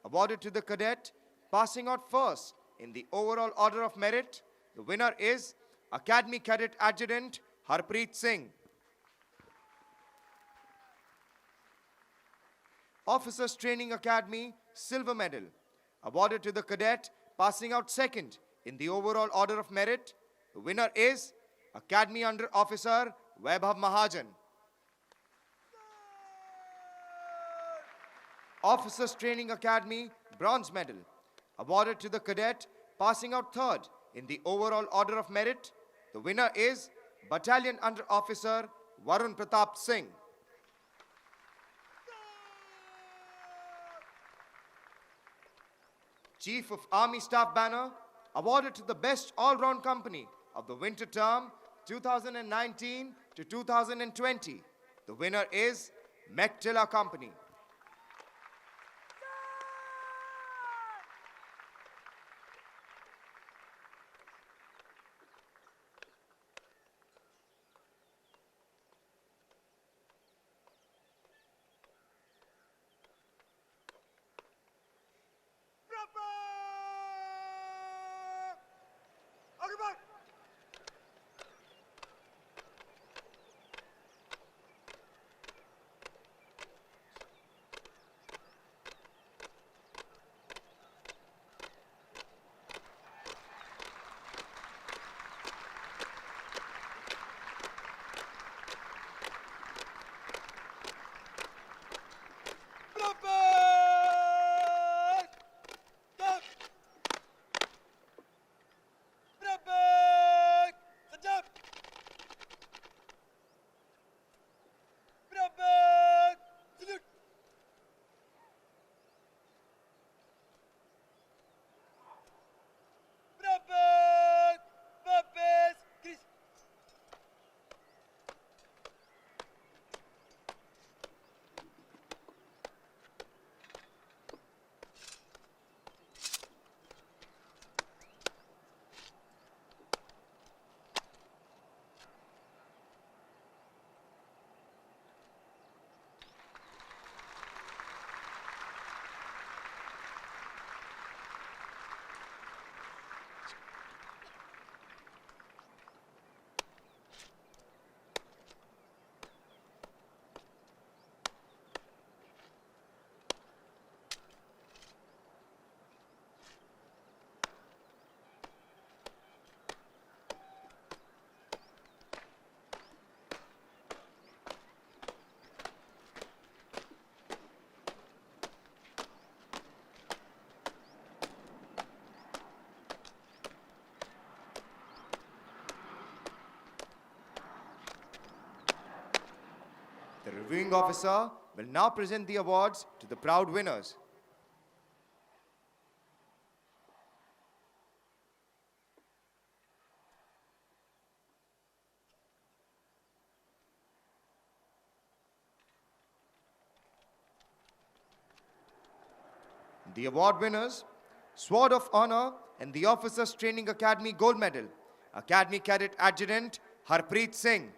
awarded to the cadet passing out first in the overall order of merit. The winner is Academy Cadet Adjutant Harpreet Singh. Officers Training Academy Silver Medal, awarded to the cadet passing out second in the overall order of merit. The winner is Academy Under Officer Vaibhav Mahajan. Officers Training Academy Bronze Medal, awarded to the cadet passing out third in the overall order of merit. The winner is Battalion Under Officer Varun Pratap Singh. Chief of Army Staff banner, awarded to the best all-round company of the winter term 2019 to 2020. The winner is Mektila Company. आगे बढ़ The reviewing officer will now present the awards to the proud winners. The award winners, Sword of Honor and the Officers Training Academy Gold Medal, Academy Cadet Adjutant Harpreet Singh.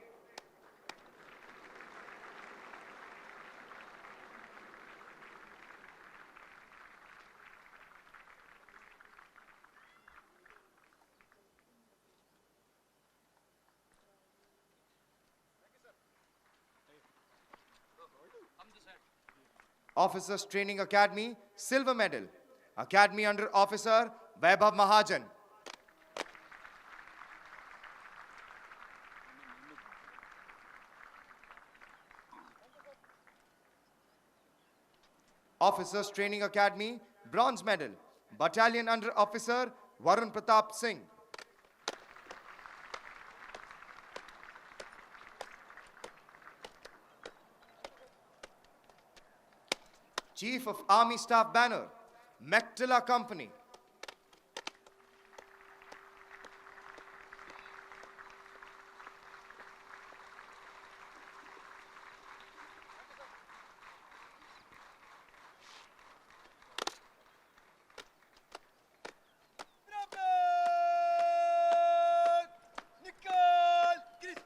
Officers Training Academy Silver Medal, Academy Under Officer Vaibhav Mahajan. Officers Training Academy Bronze Medal, Battalion Under Officer Varun Pratap Singh. Chief of Army Staff Banner, Mektila Company. Bravard! Nicole! Chris!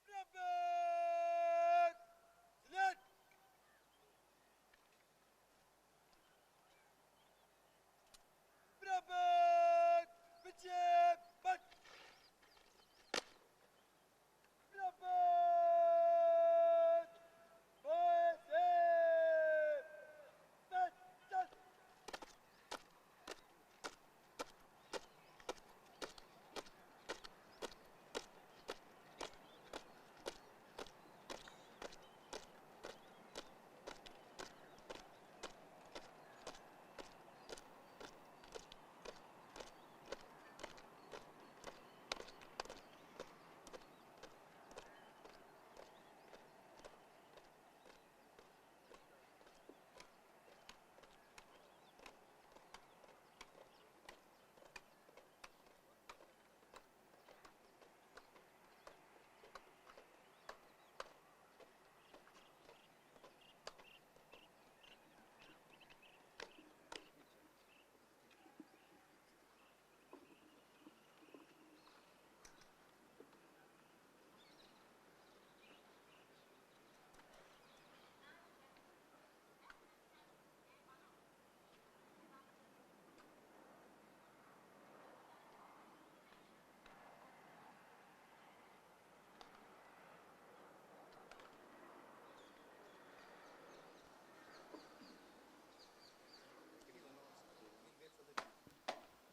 Bravard! Salute! Bravard! Vijay! But! Bravard! Boys! But!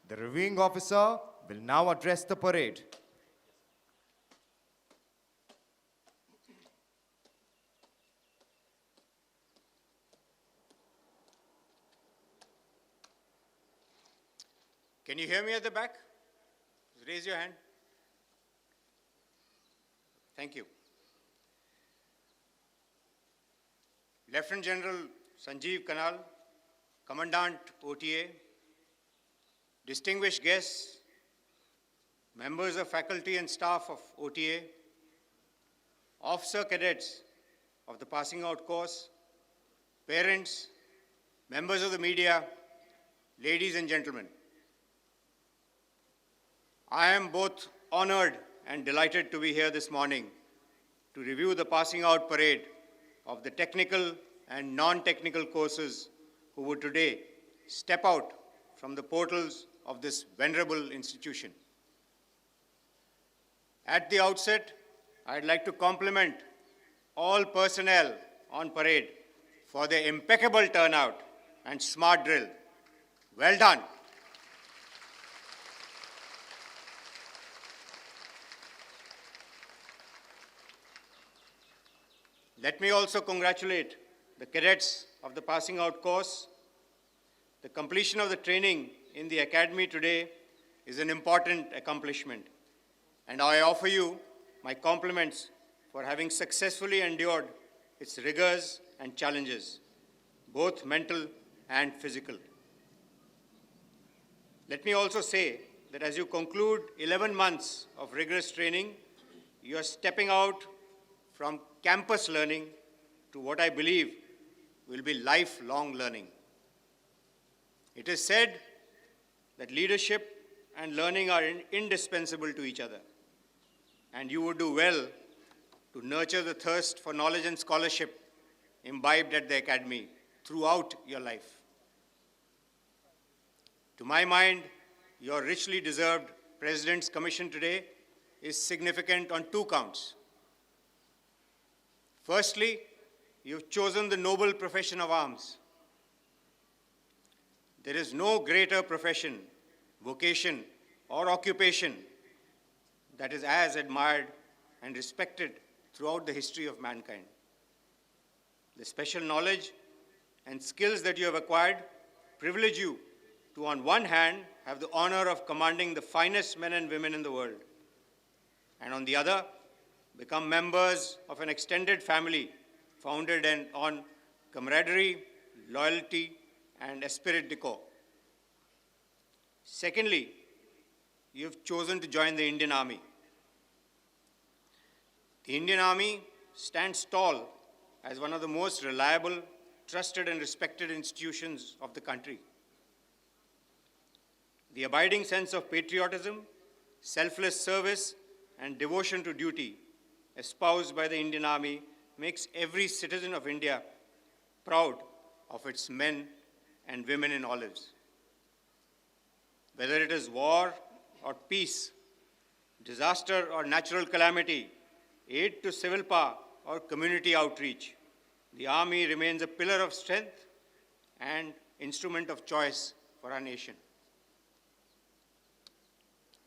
The reviewing officer will now address the parade. Can you hear me at the back? Raise your hand. Thank you. Lieutenant General Sanjeev Kanal, Commandant OTA, distinguished guests, members of faculty and staff of OTA, officer cadets of the passing out course, parents, members of the media, ladies and gentlemen. I am both honored and delighted to be here this morning to review the passing out parade of the technical and non-technical courses who would today step out from the portals of this venerable institution. At the outset, I'd like to compliment all personnel on parade for their impeccable turnout and smart drill. Well done. Let me also congratulate the cadets of the passing out course. The completion of the training in the academy today is an important accomplishment, and I offer you my compliments for having successfully endured its rigors and challenges, both mental and physical. Let me also say that as you conclude 11 months of rigorous training, you are stepping out from campus learning to what I believe will be lifelong learning. It is said that leadership and learning are indispensable to each other, and you would do well to nurture the thirst for knowledge and scholarship imbibed at the academy throughout your life. To my mind, your richly deserved President's Commission today is significant on two counts. Firstly, you've chosen the noble profession of arms. There is no greater profession, vocation, or occupation that is as admired and respected throughout the history of mankind. The special knowledge and skills that you have acquired privilege you to, on one hand, have the honor of commanding the finest men and women in the world, and on the other, become members of an extended family founded on camaraderie, loyalty, and esprit de corps. Secondly, you have chosen to join the Indian Army. The Indian Army stands tall as one of the most reliable, trusted, and respected institutions of the country. The abiding sense of patriotism, selfless service, and devotion to duty espoused by the Indian Army makes every citizen of India proud of its men and women in olives. Whether it is war or peace, disaster or natural calamity, aid to civil power or community outreach, the Army remains a pillar of strength and instrument of choice for our nation.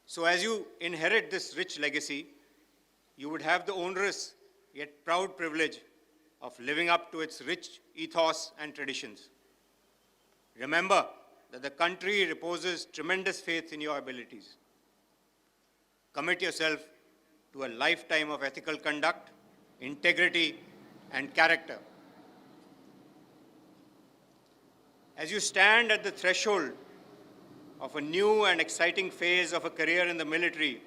So as you inherit this rich legacy, you would have the onerous yet proud privilege of living up to its rich ethos and traditions. Remember that the country reposes tremendous faith in your abilities. Commit yourself to a lifetime of ethical conduct, integrity, and character. As you stand at the threshold of a new and exciting phase of a career in the military,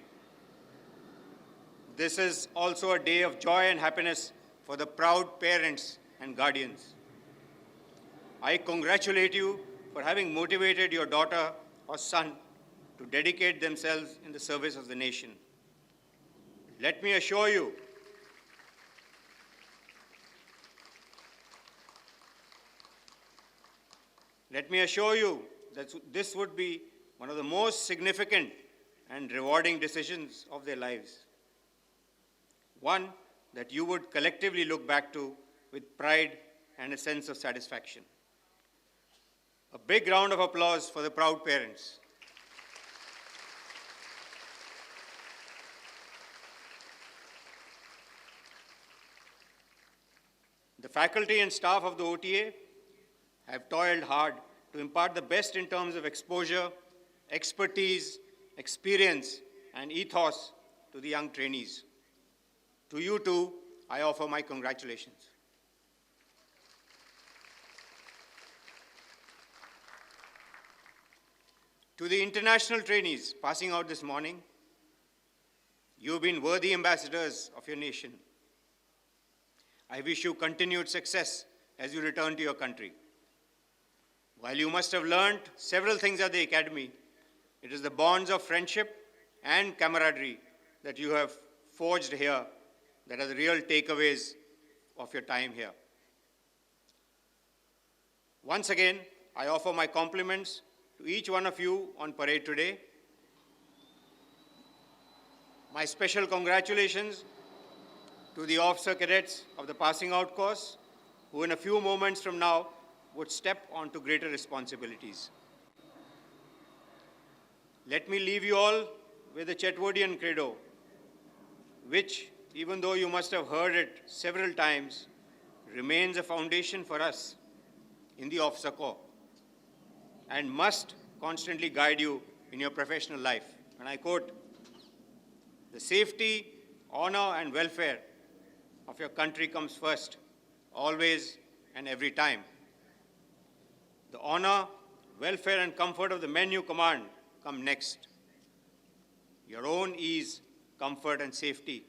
this is also a day of joy and happiness for the proud parents and guardians. I congratulate you for having motivated your daughter or son to dedicate themselves in the service of the nation. Let me assure you that this would be one of the most significant and rewarding decisions of their lives. One that you would collectively look back to with pride and a sense of satisfaction. A big round of applause for the proud parents. The faculty and staff of the OTA have toiled hard to impart the best in terms of exposure, expertise, experience, and ethos to the young trainees. To you too, I offer my congratulations. To the international trainees passing out this morning, you've been worthy ambassadors of your nation. I wish you continued success as you return to your country. While you must have learned several things at the academy, it is the bonds of friendship and camaraderie that you have forged here that are the real takeaways of your time here. Once again, I offer my compliments to each one of you on parade today. My special congratulations to the officer cadets of the passing out course, who in a few moments from now would step onto greater responsibilities. Let me leave you all with the Chetwodian credo, which, even though you must have heard it several times, remains a foundation for us in the officer corps and must constantly guide you in your professional life. And I quote, "The safety, honor, and welfare of your country comes first, always and every time. The honor, welfare, and comfort of the men you command come next. Your own ease, comfort, and safety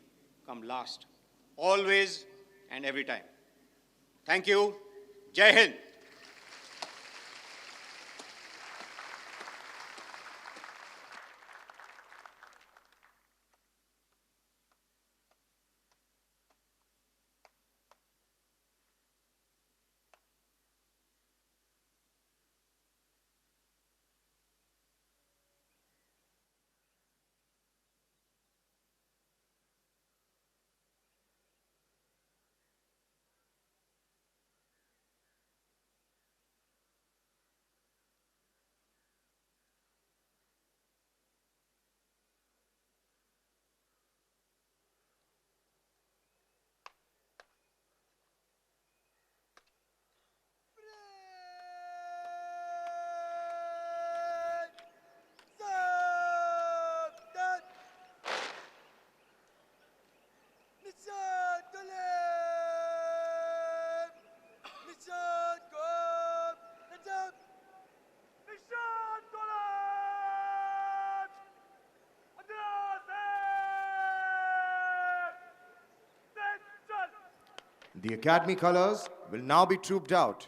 come last, always and every time." Thank you. Jai Hind. The Academy colors will now be trooped out.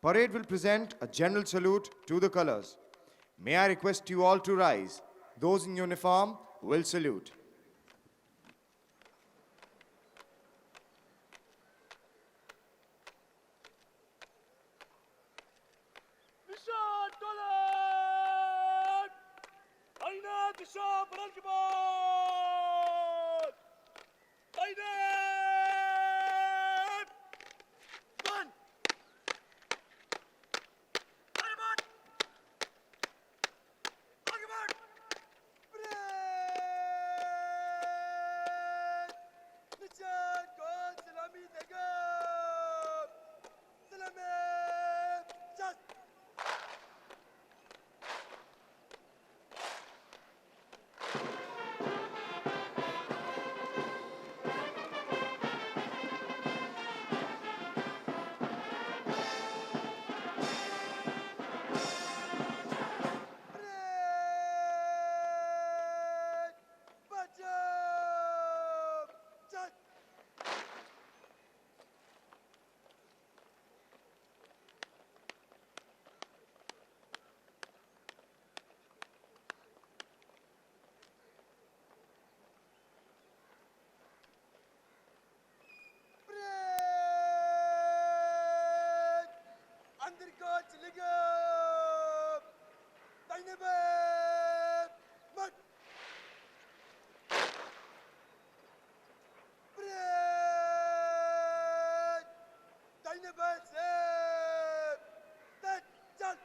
Parade will present a general salute to the colors. May I request you all to rise. Those in uniform will salute. نشان طلب أين تشاف الكبار أين من أربعة أكبر بريد نشان كون سلامي تقام سلامي جاست Undercoach Ligab Dynabab Mat Break Dynabab Seb That Jal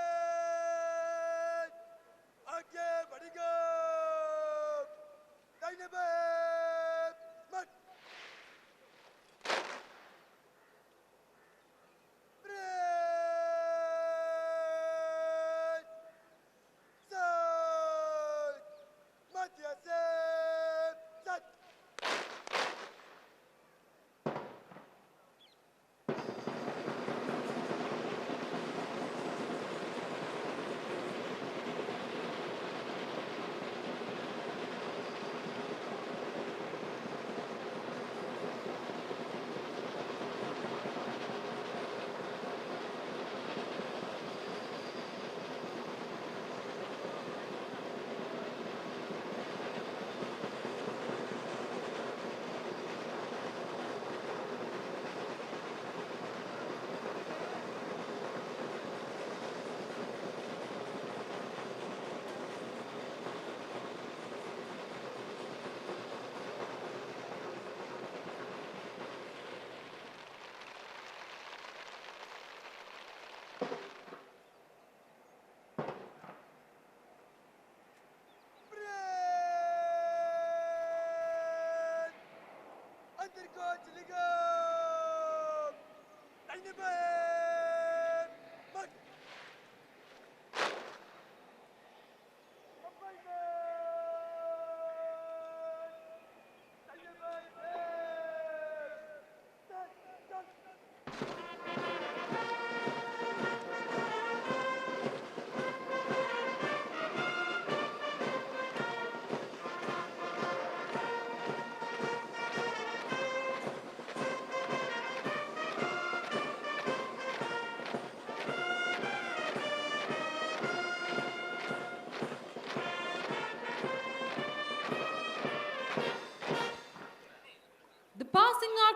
Break आगे बढ़ेगा dynamite मत break side मध्य से side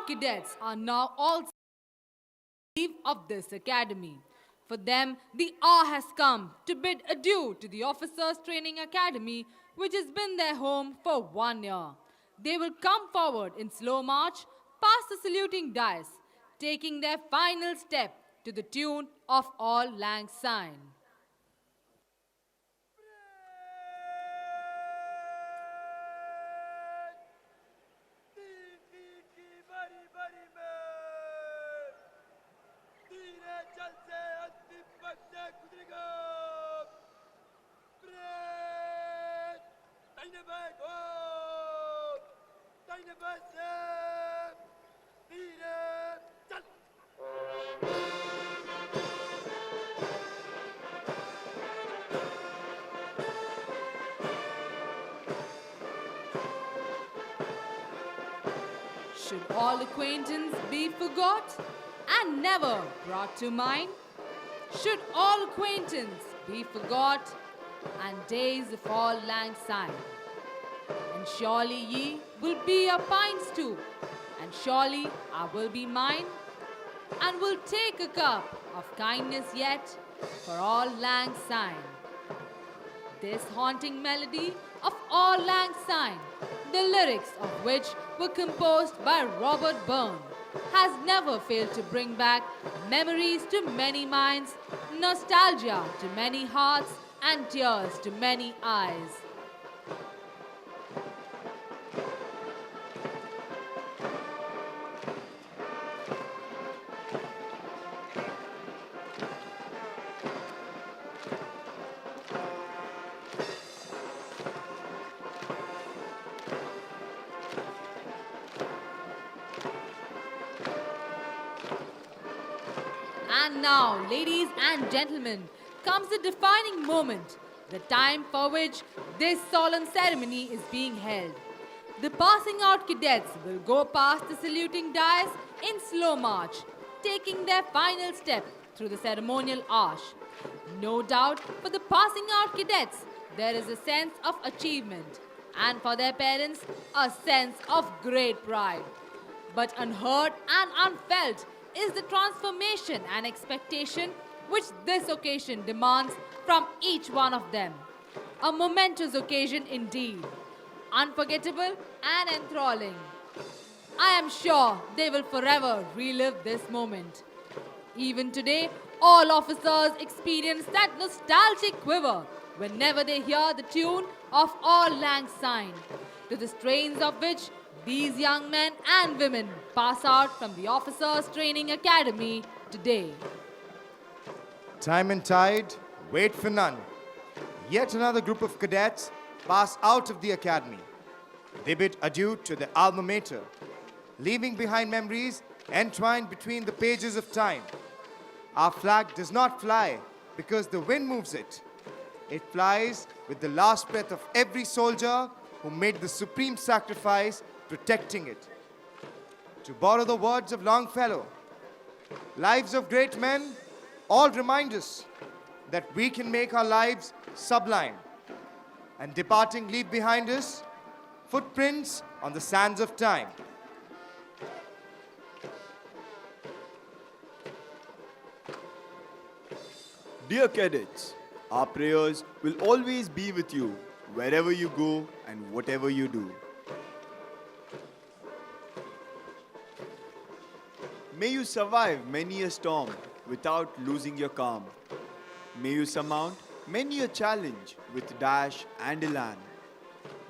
cadets are now all of this academy. For them, the hour has come to bid adieu to the Officers Training Academy, which has been their home for 1 year. They will come forward in slow march past the saluting dais, taking their final step to the tune of All Lang Syne. तीन तीन की बड़ी बड़ी में धीरे चल से अंतिम पक्ष गुजरेगा ब्रेक दाहिने बैक हो दाहिने बैक से धीरे चल Should all acquaintance be forgot and never brought to mind? Should all acquaintance be forgot and days of All Lang Syne? And surely ye will be your pines too, and surely I will be mine, and will take a cup of kindness yet for All Lang Syne. This haunting melody of All Lang Syne, the lyrics of which were composed by Robert Burns, has never failed to bring back memories to many minds, nostalgia to many hearts, and tears to many eyes. And now, ladies and gentlemen, comes the defining moment, the time for which this solemn ceremony is being held. The passing out cadets will go past the saluting dais in slow march, taking their final step through the ceremonial arch. No doubt, for the passing out cadets, there is a sense of achievement, and for their parents, a sense of great pride. But unheard and unfelt is the transformation and expectation which this occasion demands from each one of them. A momentous occasion indeed, unforgettable and enthralling. I am sure they will forever relive this moment. Even today, all officers experience that nostalgic quiver whenever they hear the tune of All Lang Syne, to the strains of which these young men and women pass out from the Officers Training Academy today. Time and tide, wait for none. Yet another group of cadets pass out of the academy. They bid adieu to their alma mater, leaving behind memories entwined between the pages of time. Our flag does not fly because the wind moves it. It flies with the last breath of every soldier who made the supreme sacrifice protecting it. To borrow the words of Longfellow, lives of great men all remind us that we can make our lives sublime, and departing leave behind us footprints on the sands of time. Dear cadets, our prayers will always be with you wherever you go and whatever you do. May you survive many a storm without losing your calm. May you surmount many a challenge with dash and elan.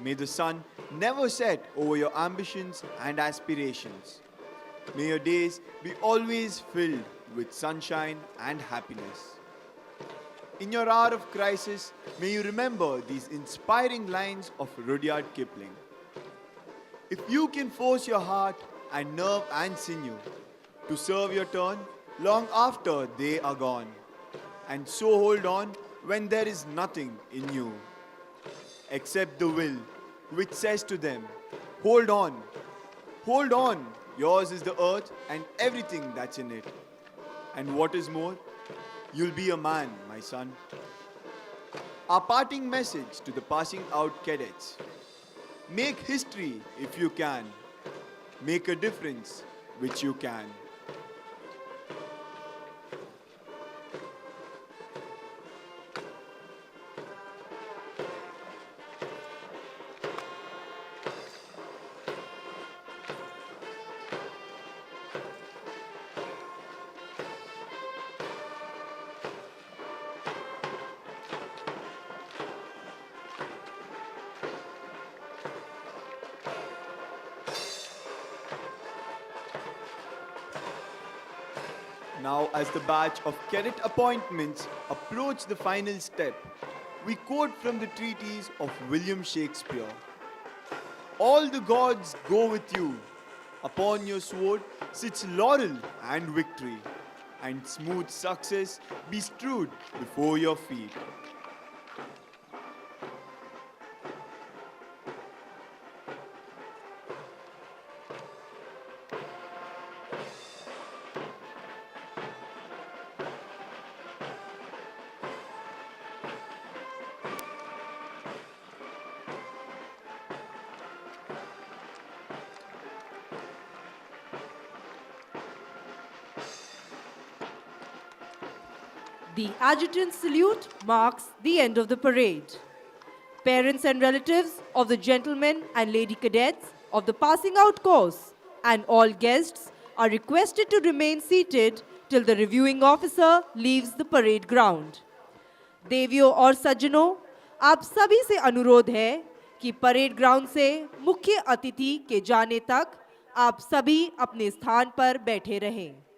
May the sun never set over your ambitions and aspirations. May your days be always filled with sunshine and happiness. In your hour of crisis, may you remember these inspiring lines of Rudyard Kipling. If you can force your heart and nerve and sinew to serve your turn long after they are gone, and so hold on when there is nothing in you, except the will which says to them, hold on, yours is the earth and everything that's in it. And what is more, you'll be a man, my son. Our parting message to the passing out cadets: make history if you can. Make a difference which you can. Now, as the batch of cadet appointments approach the final step, we quote from the treatise of William Shakespeare. All the gods go with you. Upon your sword sits laurel and victory, and smooth success be strewed before your feet. The adjutant salute marks the end of the parade. Parents and relatives of the gentlemen and lady cadets of the passing out course and all guests are requested to remain seated till the reviewing officer leaves the parade ground. देवियों और सज्जनों, आप सभी से अनुरोध है कि parade ground से मुख्य अतिथि के जाने तक आप सभी अपने स्थान पर बैठे रहें।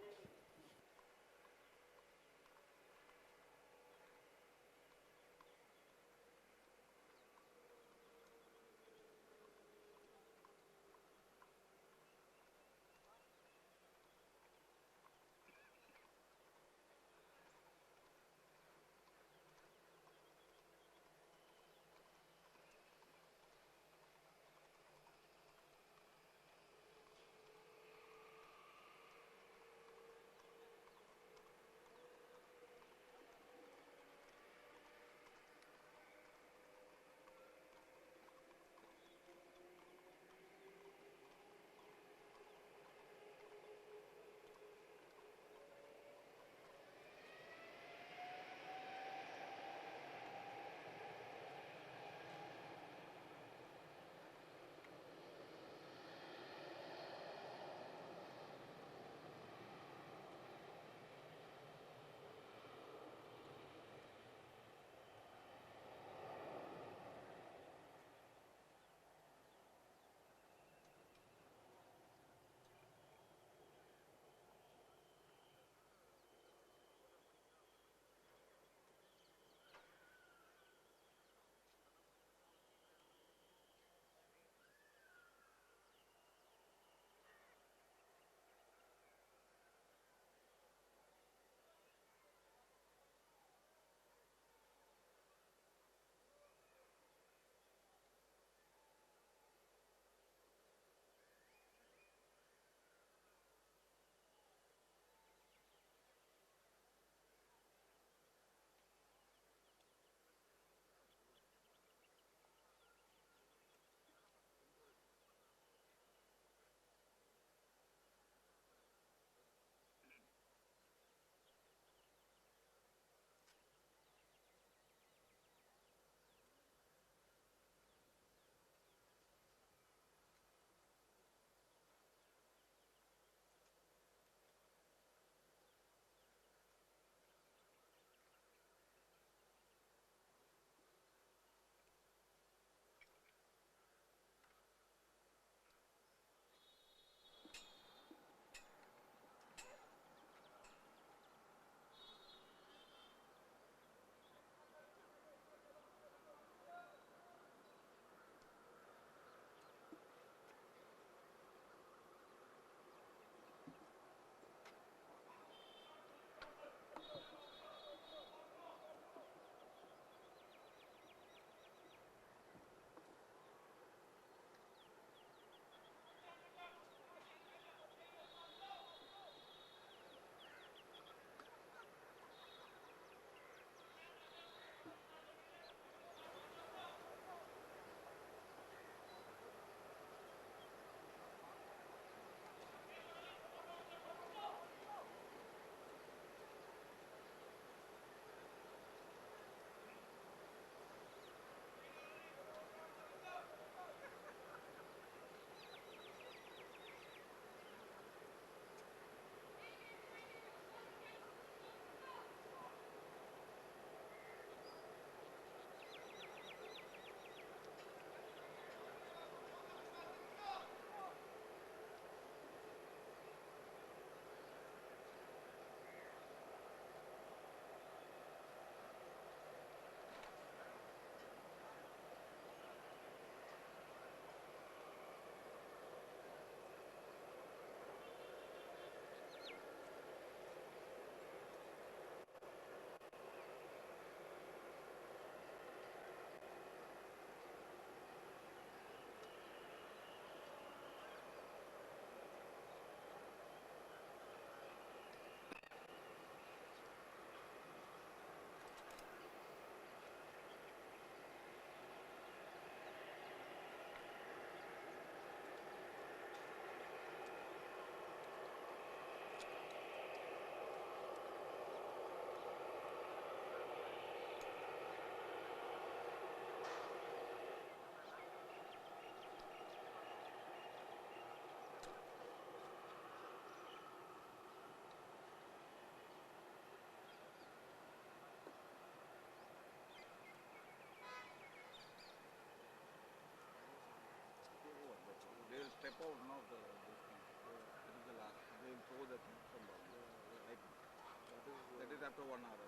That is after 1 hour.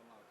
1 hour.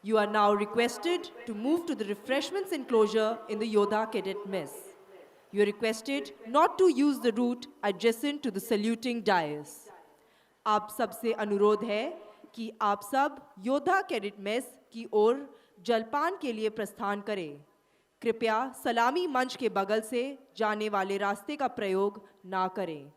You are now requested to move to the refreshments enclosure in the Yodha Cadet Mess. You are requested not to use the route adjacent to the saluting dais. आप सबसे अनुरोध है कि आप सब योद्धा cadet mess की ओर जलपान के लिए प्रस्थान करें। कृपया सलामी मंच के बगल से जाने वाले रास्ते का प्रयोग ना करें।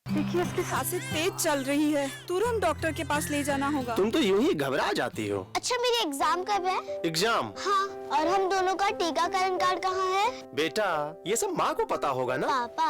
देखिए इसकी सांसें तेज चल रही है, तुरंत डॉक्टर के पास ले जाना होगा। तुम तो यूं ही घबरा जाती हो। अच्छा मेरी एग्जाम कब है? एग्जाम? हाँ, और हम दोनों का टीकाकरण कार्ड कहाँ है? बेटा ये सब माँ को पता होगा ना। पापा